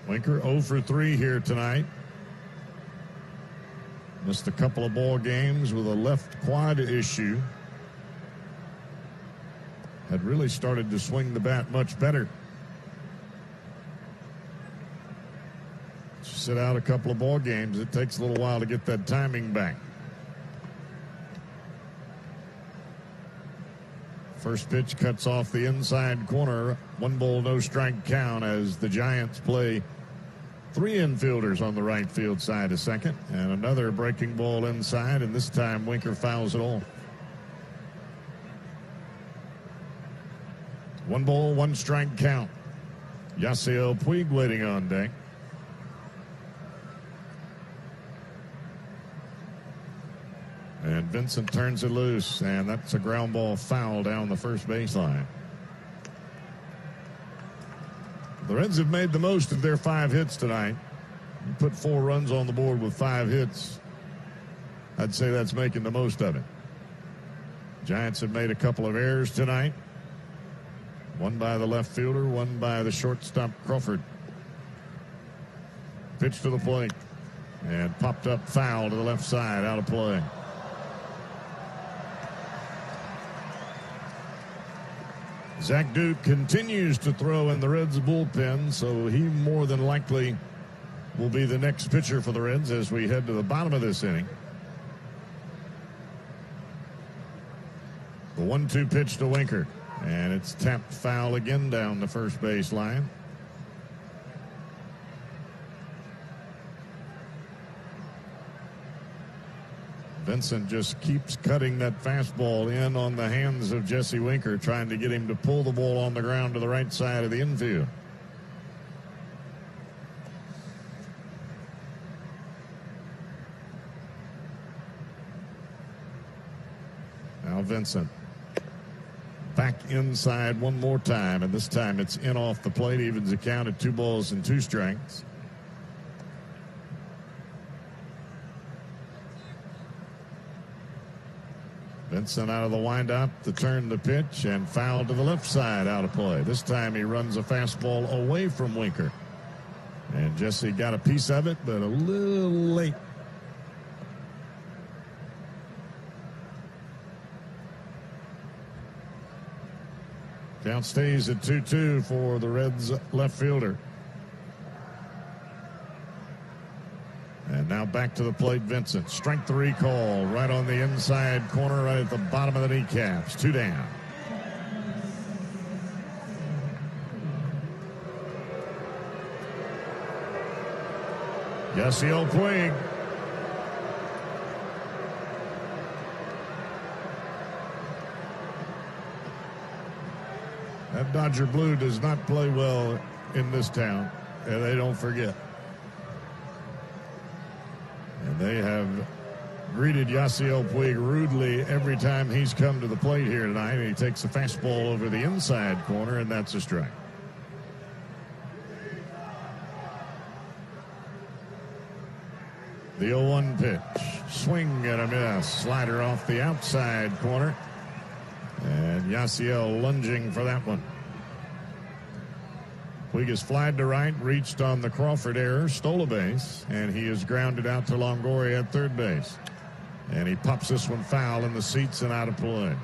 [SPEAKER 2] Winker 0 for 3 here tonight. Missed a couple of ball games with a left quad issue. Had really started to swing the bat much better. Sit out a couple of ball games. It takes a little while to get that timing back. First pitch cuts off the inside corner. 1 ball, no strike count as the Giants play 3 infielders on the right field side of second. And another breaking ball inside, and this time Winker fouls it off. 1 ball, 1 strike count. Yasiel Puig waiting on deck. And Vincent turns it loose, and that's a ground ball foul down the first baseline. The Reds have made the most of their 5 hits tonight. You put 4 runs on the board with 5 hits. I'd say that's making the most of it. Giants have made a couple of errors tonight. 1 by the left fielder, 1 by the shortstop Crawford. Pitch to the plate. And popped up foul to the left side, out of play. Zach Duke continues to throw in the Reds bullpen, so he more than likely will be the next pitcher for the Reds as we head to the bottom of this inning. The 1-2 pitch to Winker, and it's tapped foul again down the first base line. Vincent just keeps cutting that fastball in on the hands of Jesse Winker, trying to get him to pull the ball on the ground to the right side of the infield. Vincent. Back inside one more time, and this time it's in off the plate, evens the count at 2 balls and 2 strikes. Vincent out of the windup, the turn, the pitch, and foul to the left side, out of play. This time he runs a fastball away from Winker. And Jesse got a piece of it, but a little late. Count stays at 2-2 for the Reds left fielder. And now back to the plate, Vincent. Strike 3 call right on the inside corner, right at the bottom of the kneecaps. 2 down. Yasiel Puig. That Dodger blue does not play well in this town, and they don't forget. And they have greeted Yasiel Puig rudely every time he's come to the plate here tonight. And he takes a fastball over the inside corner, and that's a strike. The 0-1 pitch. Swing and a miss. Slider off the outside corner. And Yasiel lunging for that one. Puig is flied to right, reached on the Crawford error, stole a base, and he is grounded out to Longoria at third base. And he pops this one foul in the seats and out of play.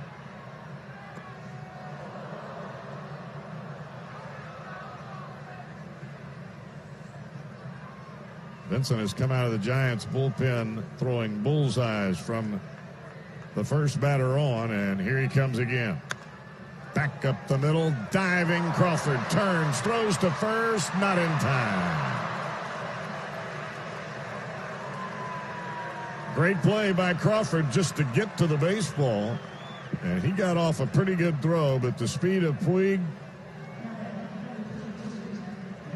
[SPEAKER 2] Vincent has come out of the Giants bullpen throwing bullseyes from the first batter on, and here he comes again. Back up the middle, diving Crawford, turns, throws to first, not in time. Great play by Crawford just to get to the baseball, and he got off a pretty good throw, but the speed of Puig,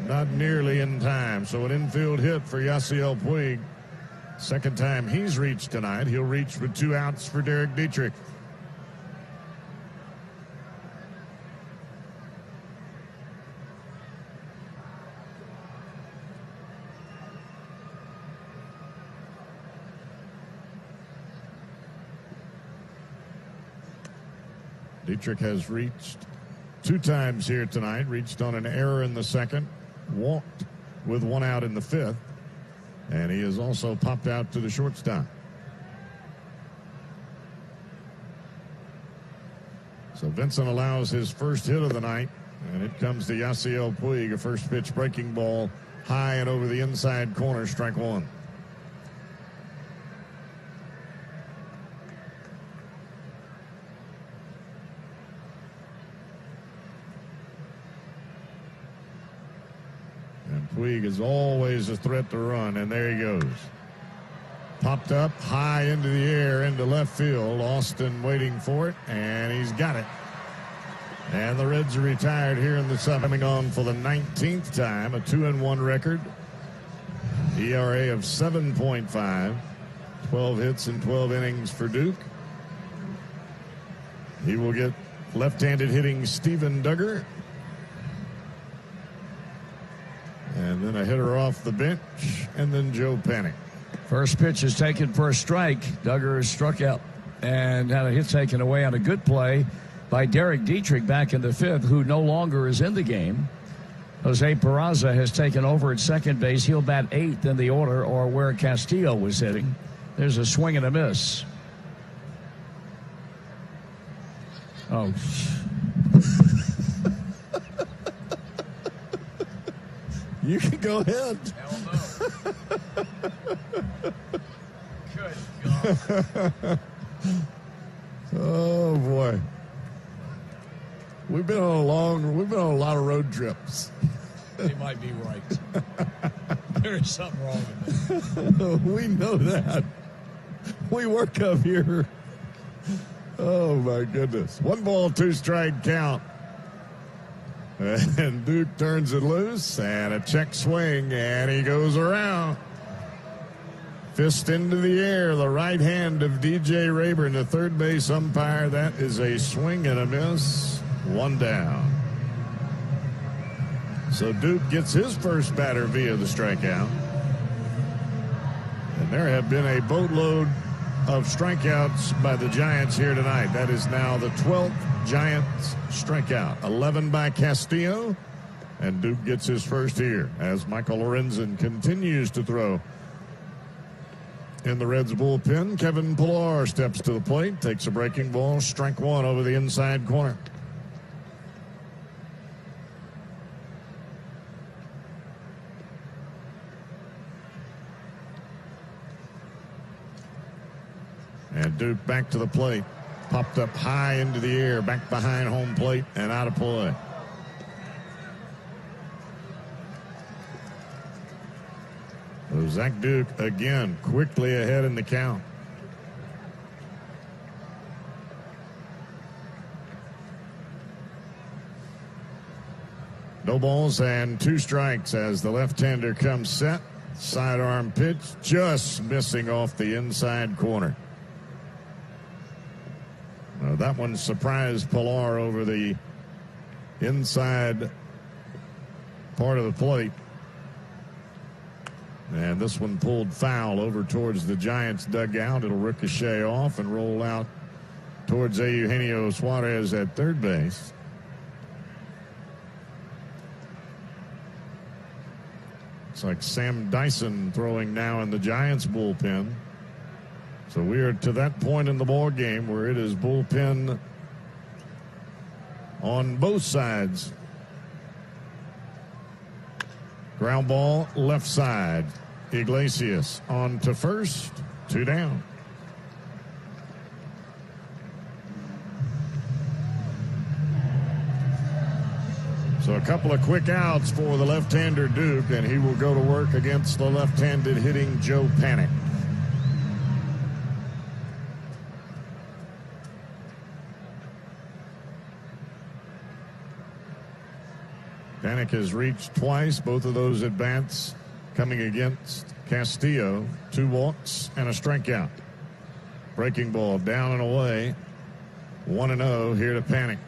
[SPEAKER 2] not nearly in time. So an infield hit for Yasiel Puig. Second time he's reached tonight. He'll reach with 2 outs for Derek Dietrich. Dietrich has reached 2 times here tonight. Reached on an error in the second. Walked with 1 out in the 5th. And he has also popped out to the shortstop. So Vincent allows his first hit of the night. And it comes to Yasiel Puig, a first pitch breaking ball high and over the inside corner, strike 1. Puig is always a threat to run, and there he goes. Popped up high into the air into left field. Austin waiting for it, and he's got it. And the Reds are retired here in the 7th, coming on for the 19th time, a 2-1 record. ERA of 7.5, 12 hits in 12 innings for Duke. He will get left-handed hitting Steven Duggar. And then a hitter off the bench, and then Joe Panic.
[SPEAKER 1] First pitch is taken for a strike. Duggar is struck out and had a hit taken away on a good play by Derek Dietrich back in the 5th, who no longer is in the game. Jose Peraza has taken over at second base. He'll bat 8th in the order, or where Castillo was hitting. There's a swing and a miss. Oh,
[SPEAKER 2] you can go ahead.
[SPEAKER 1] Hell no. Good God.
[SPEAKER 2] Oh boy. We've been on a lot of road trips.
[SPEAKER 1] They might be right. There is something wrong with that.
[SPEAKER 2] We know that. We work up here. Oh my goodness. 1 ball, 2 strike count. And Duke turns it loose, and a check swing, and he goes around. Fist into the air, the right hand of DJ Rayburn, the third base umpire. That is a swing and a miss. One down. So Duke gets his first batter via the strikeout. And there have been a boatload of strikeouts by the Giants here tonight. That is now the 12th Giants strikeout. 11 by Castillo. And Duke gets his first here as Michael Lorenzen continues to throw. In the Reds bullpen, Kevin Pillar steps to the plate, takes a breaking ball, strike one over the inside corner. And Duke back to the plate, popped up high into the air, back behind home plate and out of play. So Zach Duke again quickly ahead in the count. No balls and two strikes as the left-hander comes set. Sidearm pitch just missing off the inside corner. That one surprised Pillar over the inside part of the plate. And this one pulled foul over towards the Giants dugout. It'll ricochet off and roll out towards Eugenio Suarez at third base. It's like Sam Dyson throwing now in the Giants bullpen. So we are to that point in the ball game where it is bullpen on both sides. Ground ball left side. Iglesias on to first. Two down. So a couple of quick outs for the left-hander Duke, and he will go to work against the left-handed hitting Joe Panik. Panik has reached twice, both of those at bats coming against Castillo. 2 walks and a strikeout. Breaking ball down and away. 1-0 here to Panik.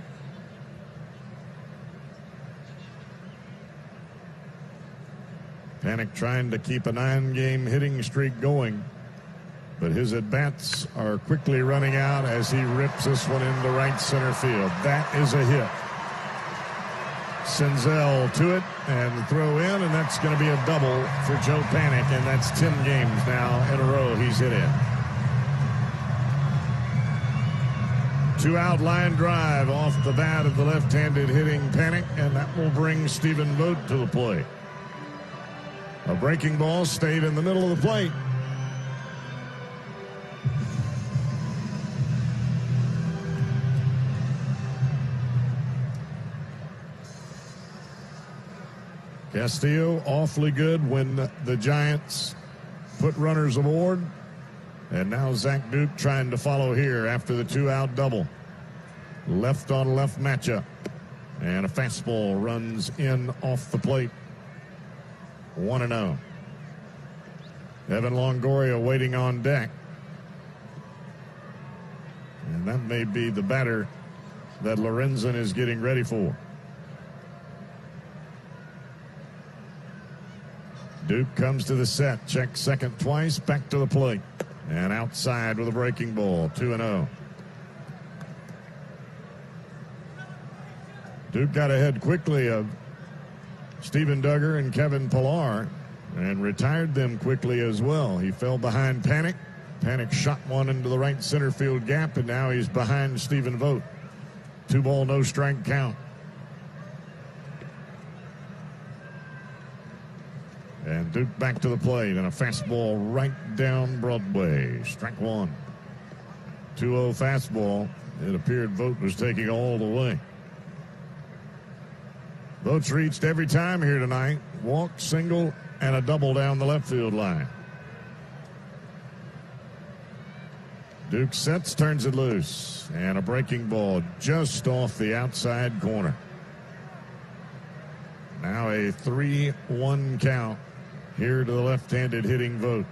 [SPEAKER 2] Panik trying to keep a 9-game hitting streak going, but his at-bats are quickly running out as he rips this one into right center field. That is a hit. Senzel to it and the throw in, and that's going to be a double for Joe Panik, and that's 10 games now in a row he's hit in. 2-out line drive off the bat of the left-handed hitting Panik, and that will bring Stephen Vogt to the plate. A breaking ball stayed in the middle of the plate. Castillo awfully good when the Giants put runners aboard. And now Zach Duke trying to follow here after the 2-out double. Left on left matchup. And a fastball runs in off the plate. 1-0. Evan Longoria waiting on deck. And that may be the batter that Lorenzen is getting ready for. Duke comes to the set, checks second twice, back to the plate. And outside with a breaking ball, 2-0. Duke got ahead quickly of Stephen Duggar and Kevin Pillar and retired them quickly as well. He fell behind Panik. Panik shot one into the right center field gap, and now he's behind Stephen Vogt. 2-ball, no strike count. And Duke back to the plate, and a fastball right down Broadway. Strike one. 2-0 fastball. It appeared Vogt was taking all the way. Vogt's reached every time here tonight. Walk, single, and a double down the left field line. Duke sets, turns it loose, and a breaking ball just off the outside corner. Now a 3-1 count here to the left-handed hitting Vogt.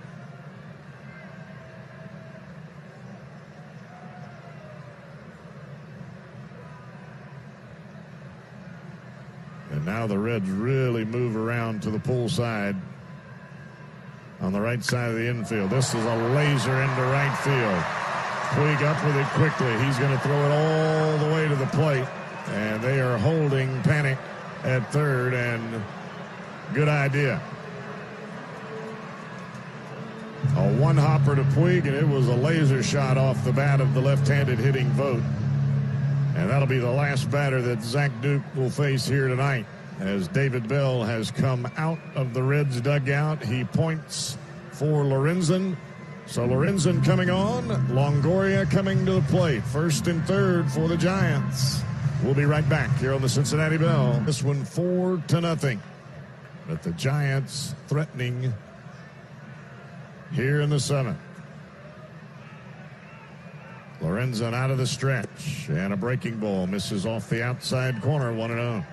[SPEAKER 2] Now the Reds really move around to the pull side on the right side of the infield. This is a laser into right field. Puig up with it quickly. He's going to throw it all the way to the plate. And they are holding Panic at third, and good idea. A one-hopper to Puig, and it was a laser shot off the bat of the left-handed hitting Vogt. And that'll be the last batter that Zach Duke will face here tonight, as David Bell has come out of the Reds dugout. He points for Lorenzen. So Lorenzen coming on, Longoria coming to the plate. First and third for the Giants. We'll be right back here on the Cincinnati Bell. This one 4-0. But the Giants threatening here in the seventh. Lorenzen out of the stretch, and a breaking ball misses off the outside corner, 1-0.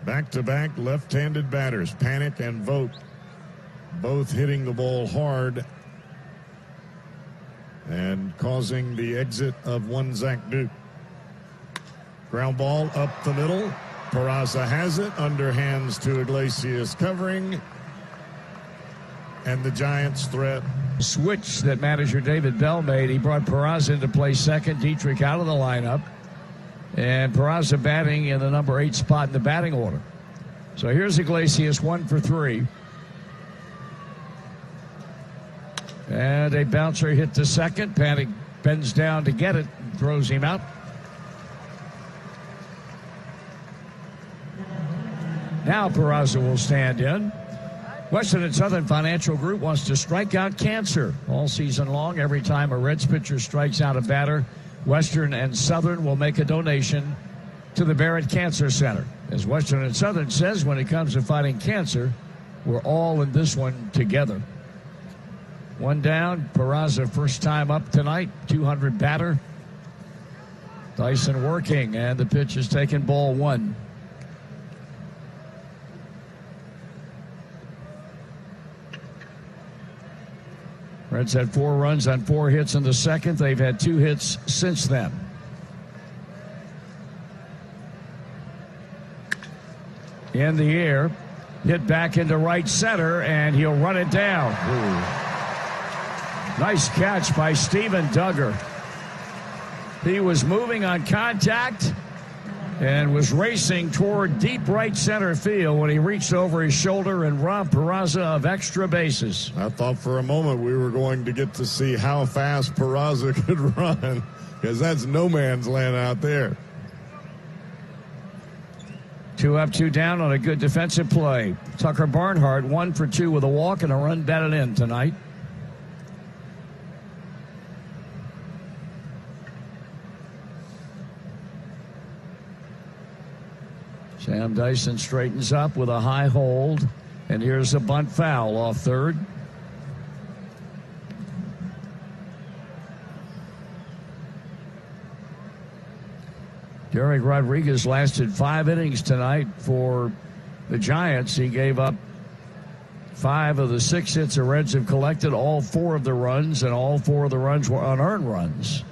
[SPEAKER 2] Back-to-back left-handed batters, Panic and Vogt, both hitting the ball hard and causing the exit of one Zach Duke. Ground ball up the middle. Peraza has it, underhands to Iglesias covering, and the Giants threat.
[SPEAKER 1] Switch that manager David Bell made. He brought Peraza into play second, Dietrich out of the lineup, and Peraza batting in the number 8 spot in the batting order. So here's Iglesias, 1 for 3. And a bouncer hit to second. Panic bends down to get it, throws him out. Now Peraza will stand in. Western and Southern Financial Group wants to strike out cancer all season long. Every time a Reds pitcher strikes out a batter, Western and Southern will make a donation to the Barrett Cancer Center. As Western and Southern says, when it comes to fighting cancer, we're all in this one together. One down. Peraza first time up tonight. 200 batter. Dyson working, and the pitch is taken, ball 1. Reds had 4 runs on 4 hits in the second. They've had 2 hits since then. In the air, hit back into right center, and he'll run it down. Ooh. Nice catch by Steven Duggar. He was moving on contact and was racing toward deep right center field when he reached over his shoulder and robbed Peraza of extra bases.
[SPEAKER 2] I thought for a moment we were going to get to see how fast Peraza could run, because that's no man's land out there.
[SPEAKER 1] 2 up, 2 down on a good defensive play. Tucker Barnhart 1 for 2 with a walk and a run batted in tonight. Sam Dyson straightens up with a high hold, and here's a bunt foul off third. Derek Rodriguez lasted 5 innings tonight for the Giants. He gave up 5 of the 6 hits the Reds have collected, all 4 of the runs, and all 4 of the runs were unearned runs.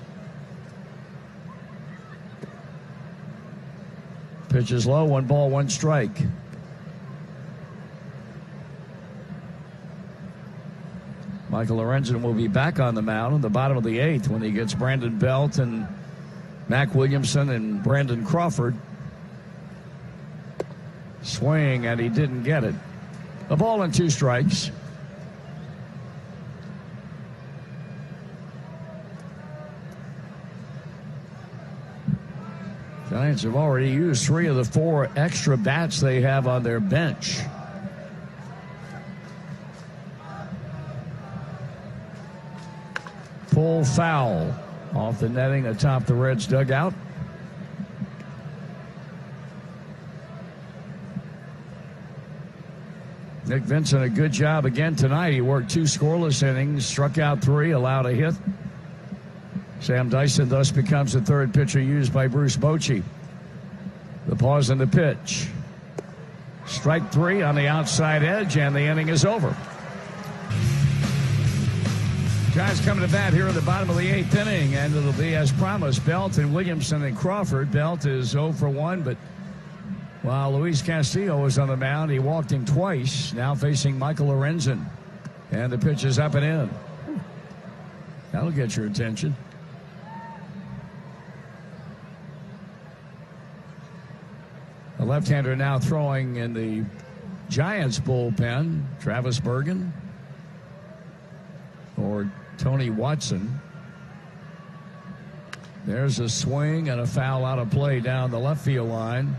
[SPEAKER 1] Pitch is low, 1 ball, 1 strike. Michael Lorenzen will be back on the mound in the bottom of the 8th when he gets Brandon Belt and Mac Williamson and Brandon Crawford. Swing, and he didn't get it. A ball and 2 strikes. Giants have already used 3 of the 4 extra bats they have on their bench. Pull foul off the netting atop the Reds dugout. Nick Vincent, a good job again tonight. He worked 2 scoreless innings, struck out 3, allowed a hit. Sam Dyson thus becomes the 3rd pitcher used by Bruce Bochy. The pause in the pitch. Strike 3 on the outside edge, and the inning is over. Giants coming to bat here in the bottom of the 8th inning, and it'll be as promised. Belt and Williamson and Crawford. Belt is 0 for 1, but while Luis Castillo was on the mound, he walked him twice. Now facing Michael Lorenzen. And the pitch is up and in. That'll get your attention. The left-hander now throwing in the Giants bullpen, Travis Bergen or Tony Watson. There's a swing and a foul out of play down the left field line.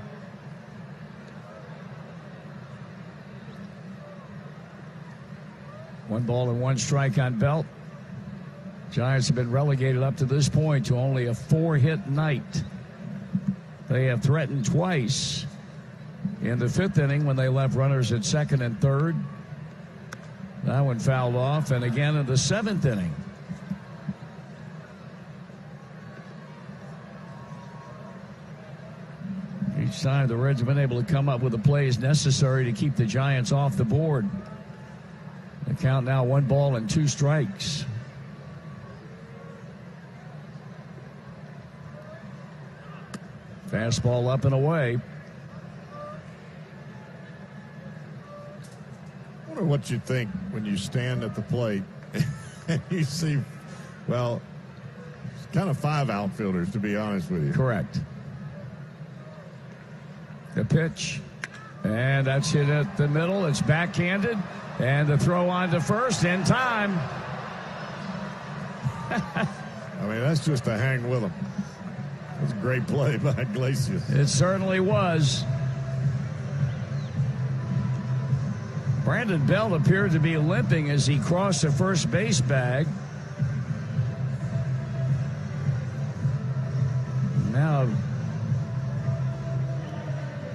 [SPEAKER 1] One ball and one strike on Belt. Giants have been relegated up to this point to only a 4-hit night. They have threatened twice in the 5th inning when they left runners at 2nd and 3rd. That one fouled off, and again in the 7th inning. Each time the Reds have been able to come up with the plays necessary to keep the Giants off the board. The count now 1 ball and 2 strikes. Fastball up and away.
[SPEAKER 2] I wonder what you think when you stand at the plate and you see, well, it's kind of 5 outfielders, to be honest with you.
[SPEAKER 1] Correct. The pitch, and that's hit at the middle. It's backhanded, and the throw on to first in time.
[SPEAKER 2] I mean, that's just a hang with him. That's a great play by Iglesias.
[SPEAKER 1] It certainly was. Brandon Belt appeared to be limping as he crossed the first base bag. Now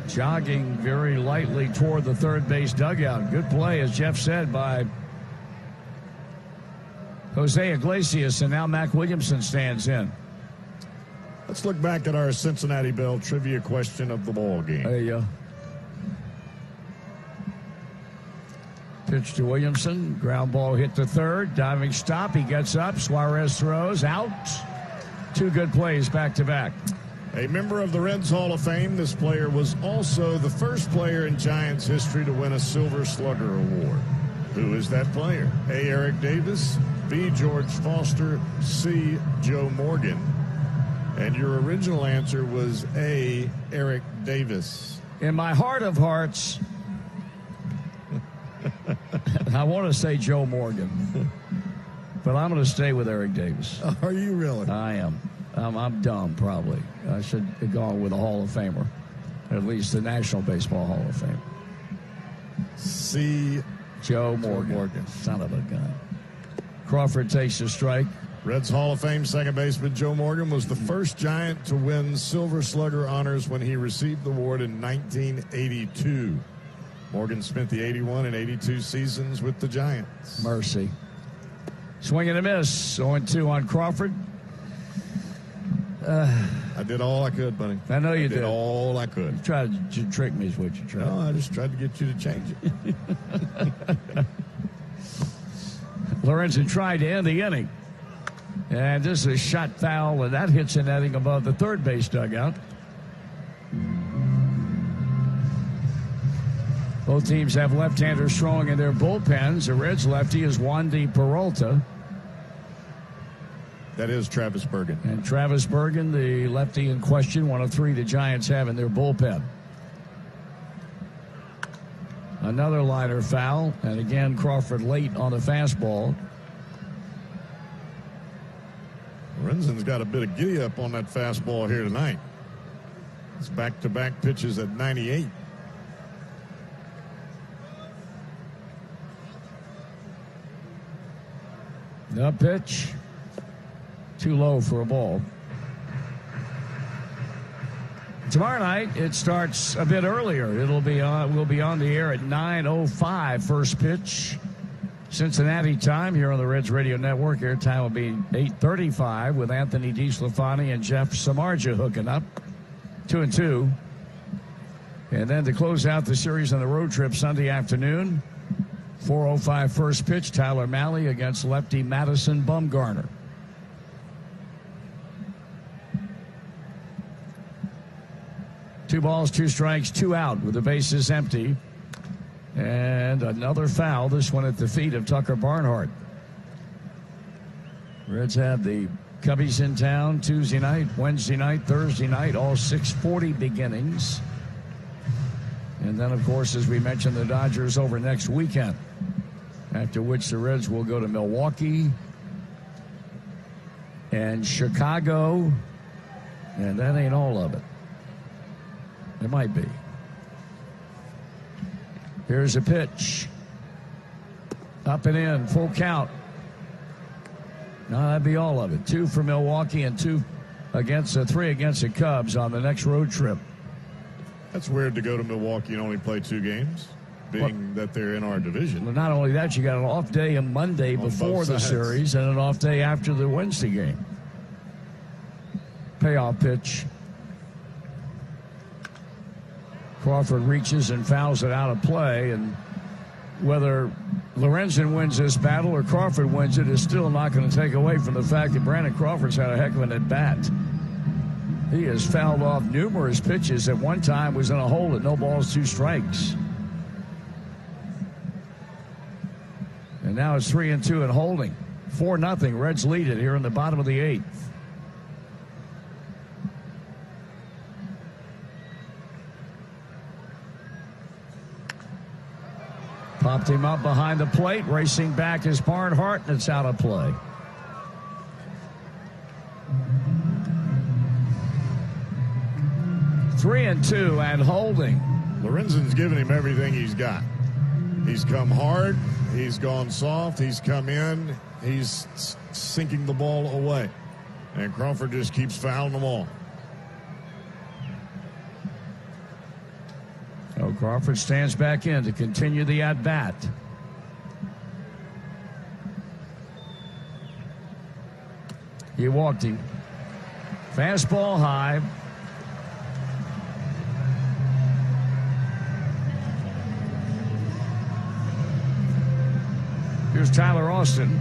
[SPEAKER 1] jogging very lightly toward the third base dugout. Good play, as Jeff said, by Jose Iglesias, and now Mac Williamson stands in.
[SPEAKER 2] Let's look back at our Cincinnati Bell trivia question of the ball game.
[SPEAKER 1] There you go. Pitch to Williamson. Ground ball hit to third. Diving stop. He gets up. Suarez throws. Out. 2 good plays back to back.
[SPEAKER 2] A member of the Reds Hall of Fame, this player was also the first player in Giants history to win a Silver Slugger Award. Who is that player? A. Eric Davis, B. George Foster, C. Joe Morgan. And your original answer was A. Eric Davis.
[SPEAKER 1] In my heart of hearts, I want to say Joe Morgan, but I'm going to stay with Eric Davis.
[SPEAKER 2] Are you really?
[SPEAKER 1] I am. I'm dumb, probably. I should have gone with a Hall of Famer, at least the National Baseball Hall of Fame.
[SPEAKER 2] C.
[SPEAKER 1] Joe Morgan. Son of a gun. Crawford takes the strike.
[SPEAKER 2] Reds Hall of Fame second baseman Joe Morgan was the first Giant to win Silver Slugger honors when he received the award in 1982. Morgan spent the 81 and 82 seasons with the Giants.
[SPEAKER 1] Mercy. Swing and a miss. 0-2 on Crawford.
[SPEAKER 2] I did all I could, buddy.
[SPEAKER 1] I know you did.
[SPEAKER 2] All I could.
[SPEAKER 1] You tried to trick me is what you tried.
[SPEAKER 2] No, I just tried to get you to change it.
[SPEAKER 1] Lorenzen tried to end the inning. And this is a shot foul, and that hits a netting above the third base dugout. Both teams have left-handers throwing in their bullpens. The Reds lefty is Wandy Peralta.
[SPEAKER 2] That is Travis Bergen.
[SPEAKER 1] And Travis Bergen, the lefty in question, one of 3 the Giants have in their bullpen. Another liner foul, and again Crawford late on the fastball.
[SPEAKER 2] Lorenzen's got a bit of giddy up on that fastball here tonight. It's back-to-back pitches at 98.
[SPEAKER 1] The pitch. Too low for a ball. Tomorrow night, it starts a bit earlier. We'll be on the air at 9:05. First pitch, Cincinnati time here on the Reds Radio Network. Airtime will be 8:35 with Anthony DeSclafani and Jeff Samardzija hooking up. 2-2. And then to close out the series on the road trip Sunday afternoon, 4:05 first pitch, Tyler Malley against lefty Madison Bumgarner. Two balls, two strikes, two out with the bases empty. And another foul, this one at the feet of Tucker Barnhart. Reds have the Cubbies in town Tuesday night, Wednesday night, Thursday night, all 6:40 beginnings. And then, of course, as we mentioned, the Dodgers over next weekend, after which the Reds will go to Milwaukee and Chicago, and that ain't all of it. It might be. Here's a pitch. Up and in, full count. No, that'd be all of it. 2 for Milwaukee and 3 against the Cubs on the next road trip.
[SPEAKER 2] That's weird to go to Milwaukee and only play 2 games, being that they're in our division.
[SPEAKER 1] Well, not only that, you got an off day on Monday before the series and an off day after the Wednesday game. Payoff pitch. Crawford reaches and fouls it out of play, and whether Lorenzen wins this battle or Crawford wins it is still not going to take away from the fact that Brandon Crawford's had a heck of an at-bat. He has fouled off numerous pitches. At one time was in a hole at no balls, 2 strikes. And now it's 3-2 and holding. 4-0. Reds lead it here in the bottom of the 8th. Popped him up behind the plate. Racing back is Barnhart, and it's out of play. Three and two and holding.
[SPEAKER 2] Lorenzen's given him everything he's got. He's come hard. He's gone soft. He's come in. He's sinking the ball away. And Crawford just keeps fouling them all.
[SPEAKER 1] So Crawford stands back in to continue the at-bat. He walked him. Fastball high. Here's Tyler Austin.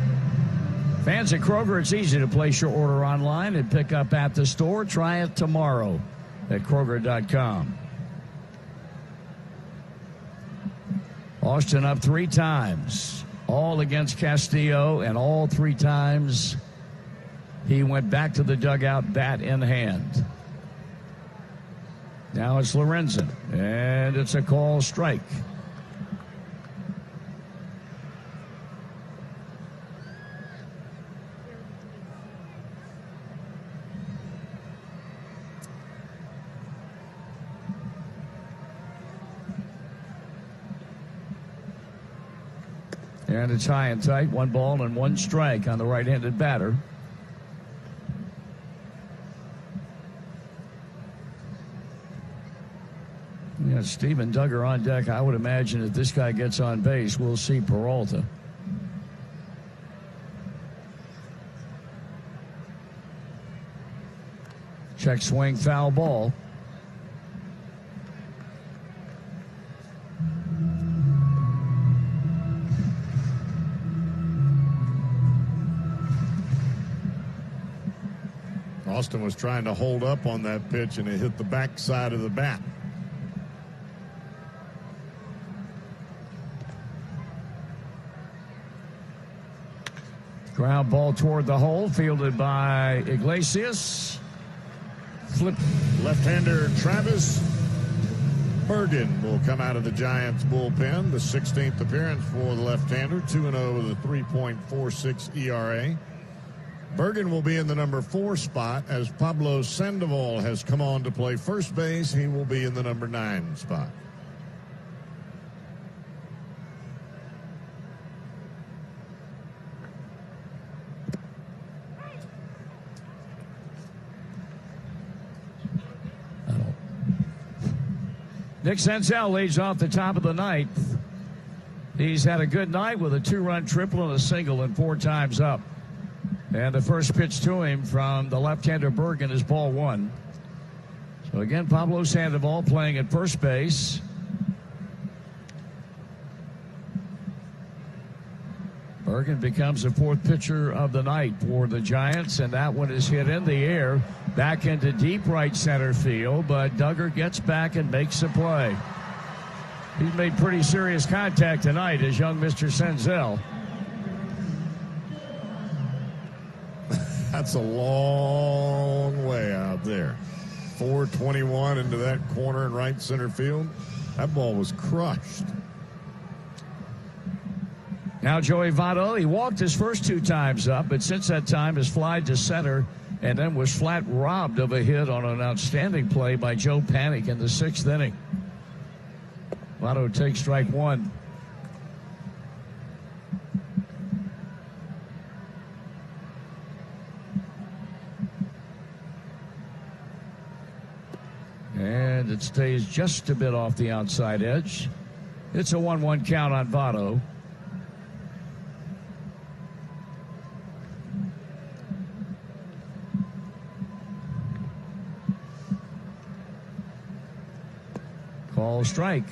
[SPEAKER 1] Fans at Kroger, it's easy to place your order online and pick up at the store. Try it tomorrow at Kroger.com. Austin up 3 times, all against Castillo, and all 3 times he went back to the dugout, bat in hand. Now it's Lorenzen, and it's a call strike. And it's high and tight, 1 ball and 1 strike on the right-handed batter. Yeah, Steven Duggar on deck. I would imagine if this guy gets on base, we'll see Peralta. Check swing, foul ball.
[SPEAKER 2] Austin was trying to hold up on that pitch, and it hit the backside of the bat.
[SPEAKER 1] Ground ball toward the hole, fielded by Iglesias. Flip.
[SPEAKER 2] Left-hander Travis Bergen will come out of the Giants bullpen. The 16th appearance for the left-hander, 2-0 with a 3.46 ERA. Bergen will be in the number 4 spot as Pablo Sandoval has come on to play first base. He will be in the number 9 spot.
[SPEAKER 1] Nick Senzel leads off the top of the 9th. He's had a good night with a 2-run triple and a single and 4 times up. And the first pitch to him from the left-hander Bergen is ball 1. So again, Pablo Sandoval playing at first base. Bergen becomes the fourth pitcher of the night for the Giants, and that one is hit in the air back into deep right center field, but Duggar gets back and makes the play. He's made pretty serious contact tonight, as young Mr. Senzel.
[SPEAKER 2] That's a long way out there. 421 into that corner in right center field. That ball was crushed.
[SPEAKER 1] Now Joey Votto, he walked his first two times up, but since that time has flied to center and then was flat robbed of a hit on an outstanding play by Joe Panik in the sixth inning. Votto takes strike one. And it stays just a bit off the outside edge. It's a 1-1 count on Votto. Call strike.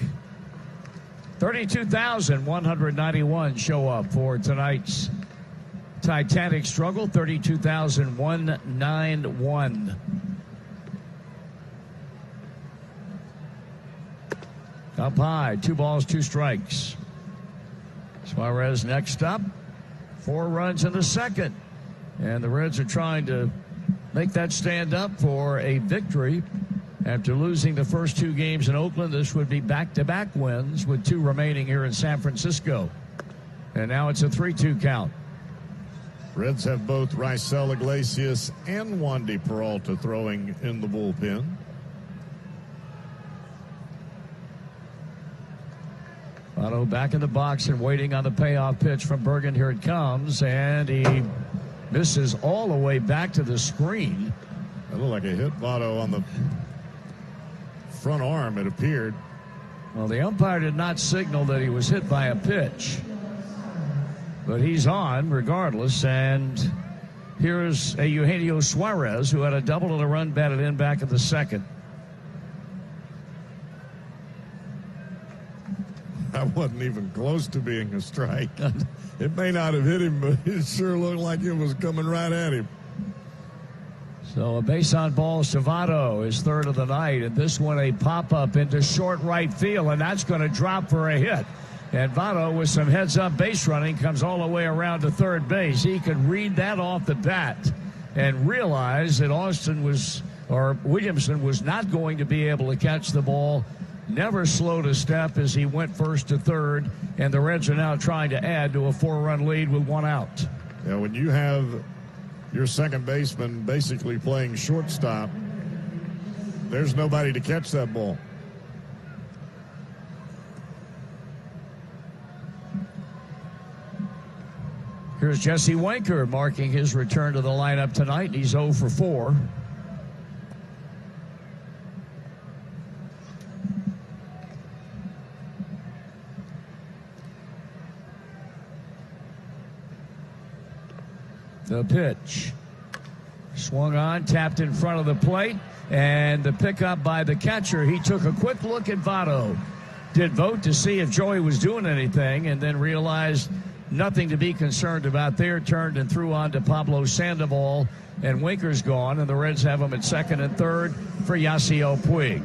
[SPEAKER 1] 32,191 show up for tonight's Titanic struggle. 32,191. Up high, 2 balls, 2 strikes. Suarez next up. 4 runs in the second. And the Reds are trying to make that stand up for a victory. After losing the first 2 games in Oakland, this would be back-to-back wins with 2 remaining here in San Francisco. And now it's a 3-2 count.
[SPEAKER 2] Reds have both Raisel Iglesias and Wandy Peralta throwing in the bullpen.
[SPEAKER 1] Votto back in the box and waiting on the payoff pitch from Bergen. Here it comes, and he misses all the way back to the screen.
[SPEAKER 2] That looked like a hit Votto on the front arm, it appeared.
[SPEAKER 1] Well, the umpire did not signal that he was hit by a pitch, but he's on regardless. And here's a Eugenio Suarez, who had a double and a run batted in back in the second.
[SPEAKER 2] That wasn't even close to being a strike. It may not have hit him, but it sure looked like it was coming right at him.
[SPEAKER 1] So a base on balls to Votto, his third of the night, and this one a pop-up into short right field, and that's going to drop for a hit. And Votto, with some heads-up base running, comes all the way around to third base. He could read that off the bat and realize that Williamson was not going to be able to catch the ball. Never slowed a step as he went first to third, and the Reds are now trying to add to a 4-run lead with 1 out.
[SPEAKER 2] Yeah, when you have your second baseman basically playing shortstop, there's nobody to catch that ball.
[SPEAKER 1] Here's Jesse Winker marking his return to the lineup tonight. He's 0 for 4. The pitch. Swung on, tapped in front of the plate, and the pickup by the catcher. He took a quick look at Votto. Did vote to see if Joey was doing anything, and then realized nothing to be concerned about there. Turned and threw on to Pablo Sandoval, and Winker's gone, and the Reds have him at second and third for Yasiel Puig.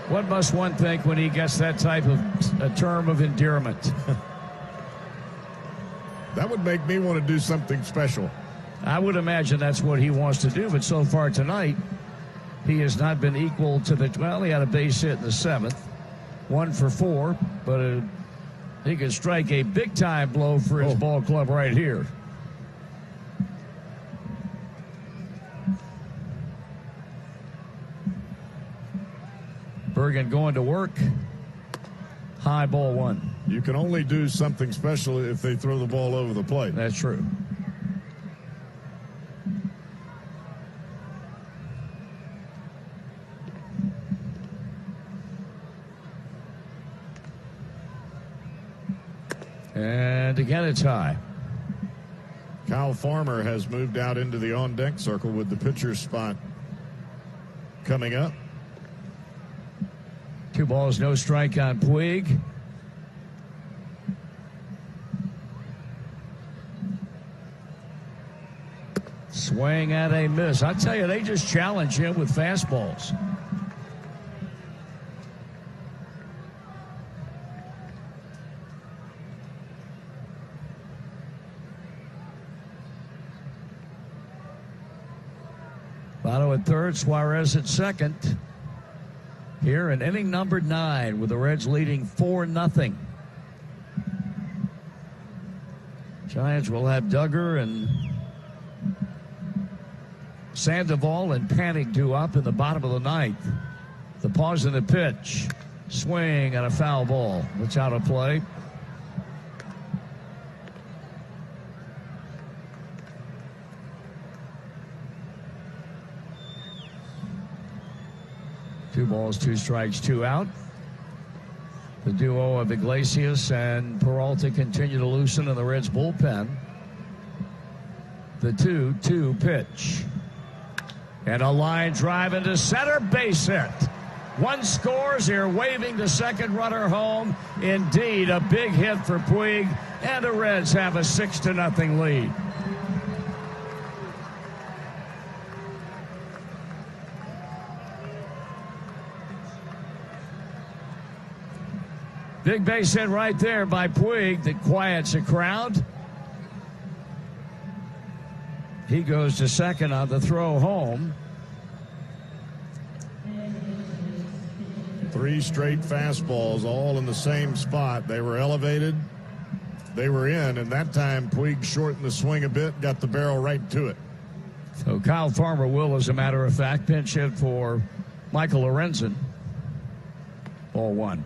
[SPEAKER 1] What must one think when he gets that type of a term of endearment?
[SPEAKER 2] That would make me want to do something special.
[SPEAKER 1] I would imagine that's what he wants to do, but so far tonight, he has not been equal to the... Well, he had a base hit in the seventh, 1 for 4, but he could strike a big-time blow for his ball club right here. Bergen going to work. High ball 1.
[SPEAKER 2] You can only do something special if they throw the ball over the plate.
[SPEAKER 1] That's true. And again, it's high.
[SPEAKER 2] Kyle Farmer has moved out into the on-deck circle with the pitcher's spot coming up.
[SPEAKER 1] 2 balls, no strike on Puig. Swing and a miss. I tell you, they just challenge him with fastballs. Votto at third, Suarez at second. Here in inning number 9 with the Reds leading 4-0. Giants will have Duggar and Sandoval and Panic due up in the bottom of the 9th. The pause in the pitch. Swing and a foul ball. That's out of play. Two balls, 2 strikes, 2 out. The duo of Iglesias and Peralta continue to loosen in the Reds bullpen. The 2-2 pitch. And a line drive into center, base hit. One scores here, waving the second runner home. Indeed, a big hit for Puig, and the Reds have a 6-0 lead. Big base hit right there by Puig that quiets the crowd. He goes to second on the throw home.
[SPEAKER 2] 3 straight fastballs, all in the same spot. They were elevated. They were in, and that time Puig shortened the swing a bit, got the barrel right to it.
[SPEAKER 1] So Kyle Farmer will, as a matter of fact, pinch hit for Michael Lorenzen. Ball 1.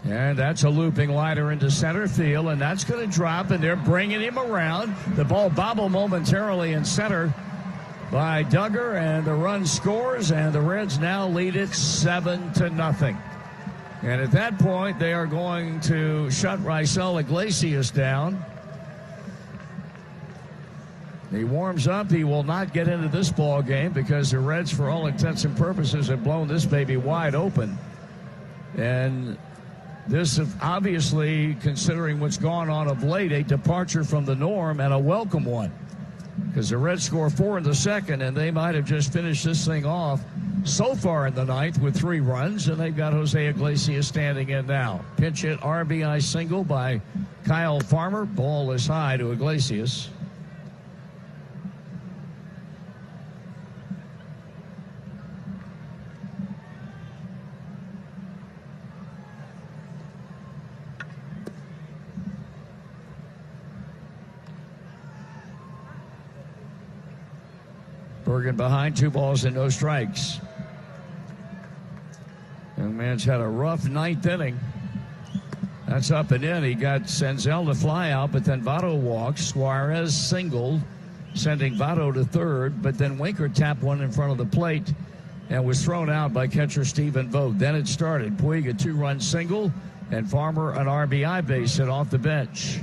[SPEAKER 1] And that's a looping liner into center field, and that's going to drop, and they're bringing him around. The ball bobbled momentarily in center by Duggar, and the run scores, and the Reds now lead it 7-0. And at that point, they are going to shut Raisel Iglesias down. He warms up. He will not get into this ball game because the Reds, for all intents and purposes, have blown this baby wide open. And this is obviously, considering what's gone on of late, a departure from the norm and a welcome one. Because the Reds score 4 in the second, and they might have just finished this thing off so far in the 9th with 3 runs, and they've got Jose Iglesias standing in now. Pinch hit RBI single by Kyle Farmer. Ball is high to Iglesias. Bergen behind, 2 balls and no strikes. Young man's had a rough 9th inning. That's up and in. He got Senzel to fly out, but then Votto walks. Suarez singled, sending Votto to third, but then Winker tapped one in front of the plate and was thrown out by catcher Stephen Vogt. Then it started. Puig a 2-run single, and Farmer an RBI base hit off the bench.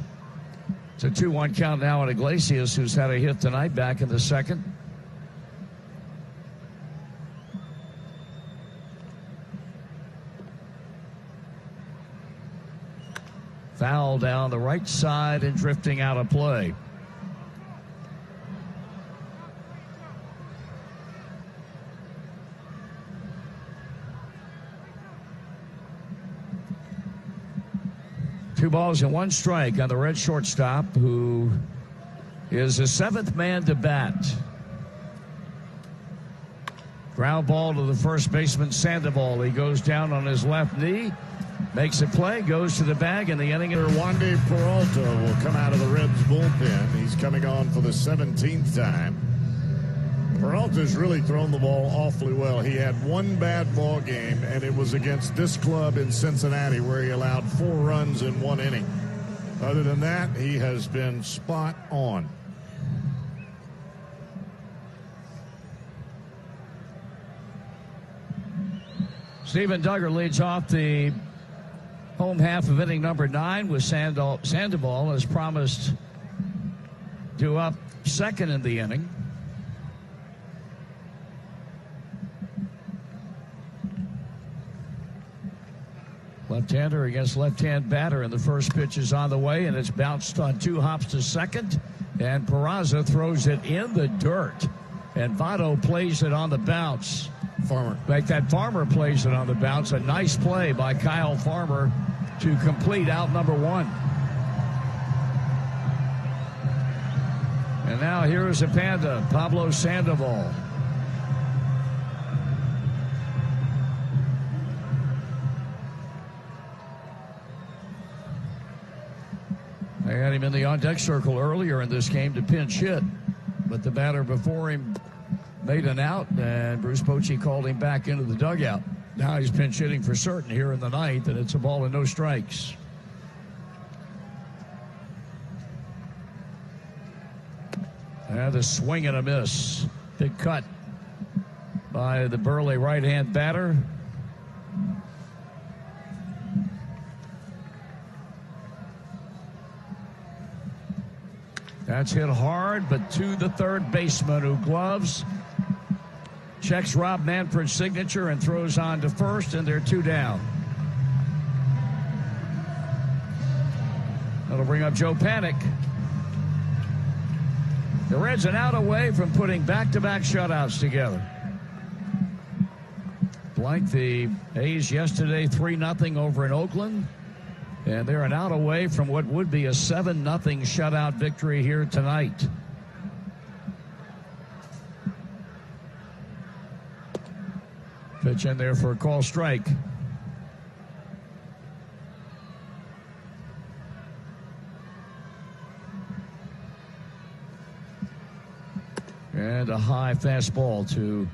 [SPEAKER 1] It's a 2-1 count now on Iglesias, who's had a hit tonight back in the second. Foul down the right side and drifting out of play. Two balls and 1 strike on the Red shortstop, who is the 7th man to bat. Ground ball to the first baseman, Sandoval. He goes down on his left knee. Makes a play, goes to the bag, and the inning.
[SPEAKER 2] Wandy Peralta will come out of the Reds bullpen. He's coming on for the 17th time. Peralta's really thrown the ball awfully well. He had 1 bad ball game, and it was against this club in Cincinnati, where he allowed 4 runs in 1 inning. Other than that, he has been spot on.
[SPEAKER 1] Stephen Duggar leads off the home half of inning number 9 with Sandoval, as promised, due up second in the inning. Left-hander against left-hand batter, and the first pitch is on the way, and it's bounced on 2 hops to second, and Peraza throws it in the dirt, and Votto plays it on the bounce. Farmer plays it on the bounce. A nice play by Kyle Farmer to complete out number 1. And now here is a Panda, Pablo Sandoval. They had him in the on-deck circle earlier in this game to pinch hit, but the batter before him made an out, and Bruce Bochy called him back into the dugout. Now he's pinch hitting for certain here in the 9th, and it's a ball and no strikes. And a swing and a miss. Big cut by the burly right-hand batter. That's hit hard, but to the third baseman, who gloves, checks Rob Manfred's signature, and throws on to first, and they're 2 down. That'll bring up Joe Panik. The Reds an out away from putting back-to-back shutouts together. Blanked the A's yesterday 3-0 over in Oakland. And they're an out away from what would be a 7-0 shutout victory here tonight. Pitch in there for a call strike. And a high fastball to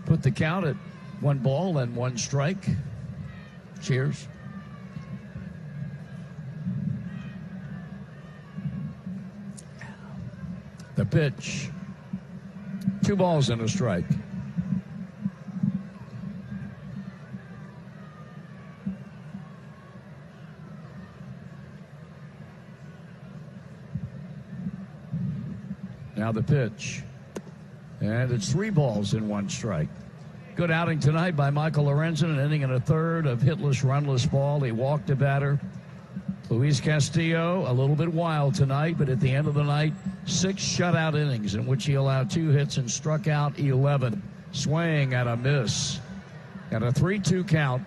[SPEAKER 1] put the count at 1 ball and 1 strike. Cheers. The pitch. 2 balls and a strike. Now the pitch. And it's 3 balls and 1 strike. Good outing tonight by Michael Lorenzen, an inning and a third of hitless, runless ball. He walked a batter. Luis Castillo, a little bit wild tonight, but at the end of the night, 6 shutout innings in which he allowed 2 hits and struck out 11. Swing and a miss. And a 3-2 count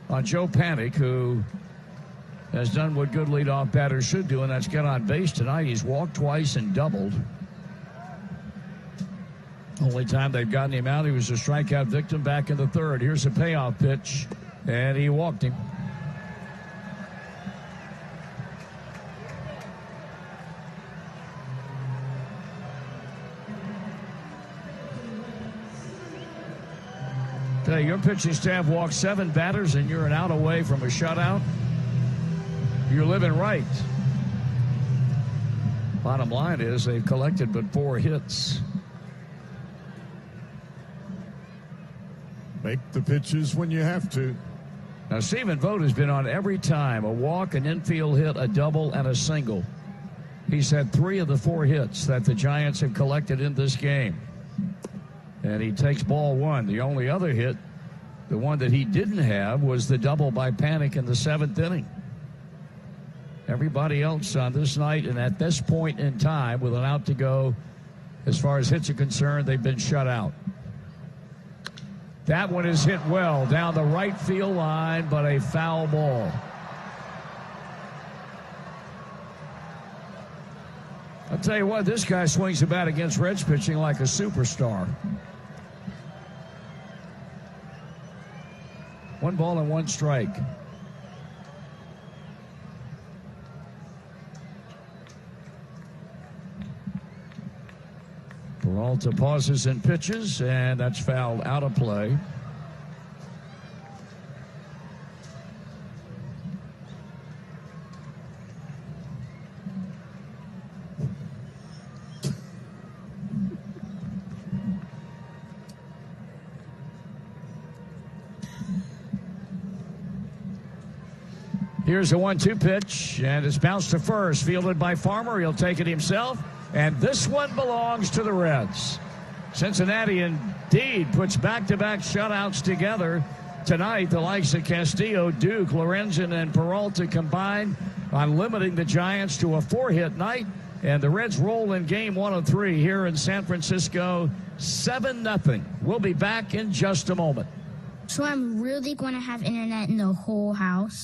[SPEAKER 1] on Joe Panik, who has done what good leadoff batters should do, and that's get on base tonight. He's walked twice and doubled. Only time they've gotten him out, he was a strikeout victim back in the 3rd. Here's a payoff pitch, and he walked him. Your pitching staff walked 7 batters, and you're an out away from a shutout. You're living right. Bottom line is they've collected but 4 hits.
[SPEAKER 2] Make the pitches when you have to.
[SPEAKER 1] Now, Stephen Vogt has been on every time: a walk, an infield hit, a double, and a single. He's had 3 of the 4 hits that the Giants have collected in this game. And he takes ball 1. The only other hit, the one that he didn't have, was the double by Panik in the 7th inning. Everybody else on this night and at this point in time, with an out to go, as far as hits are concerned, they've been shut out. That one is hit well down the right field line, but a foul ball. I'll tell you what, this guy swings the bat against Reds pitching like a superstar. 1 ball and 1 strike. Peralta pauses and pitches, and that's fouled out of play. Here's a 1-2 pitch, and it's bounced to first, fielded by Farmer. He'll take it himself, and this one belongs to the Reds. Cincinnati indeed puts back-to-back shutouts together tonight. The likes of Castillo, Duke, Lorenzen, and Peralta combined on limiting the Giants to a 4-hit night, and the Reds roll in game 1 of 3 here in San Francisco, 7-0. We'll be back in just a moment.
[SPEAKER 5] So I'm really going to have internet in the whole house?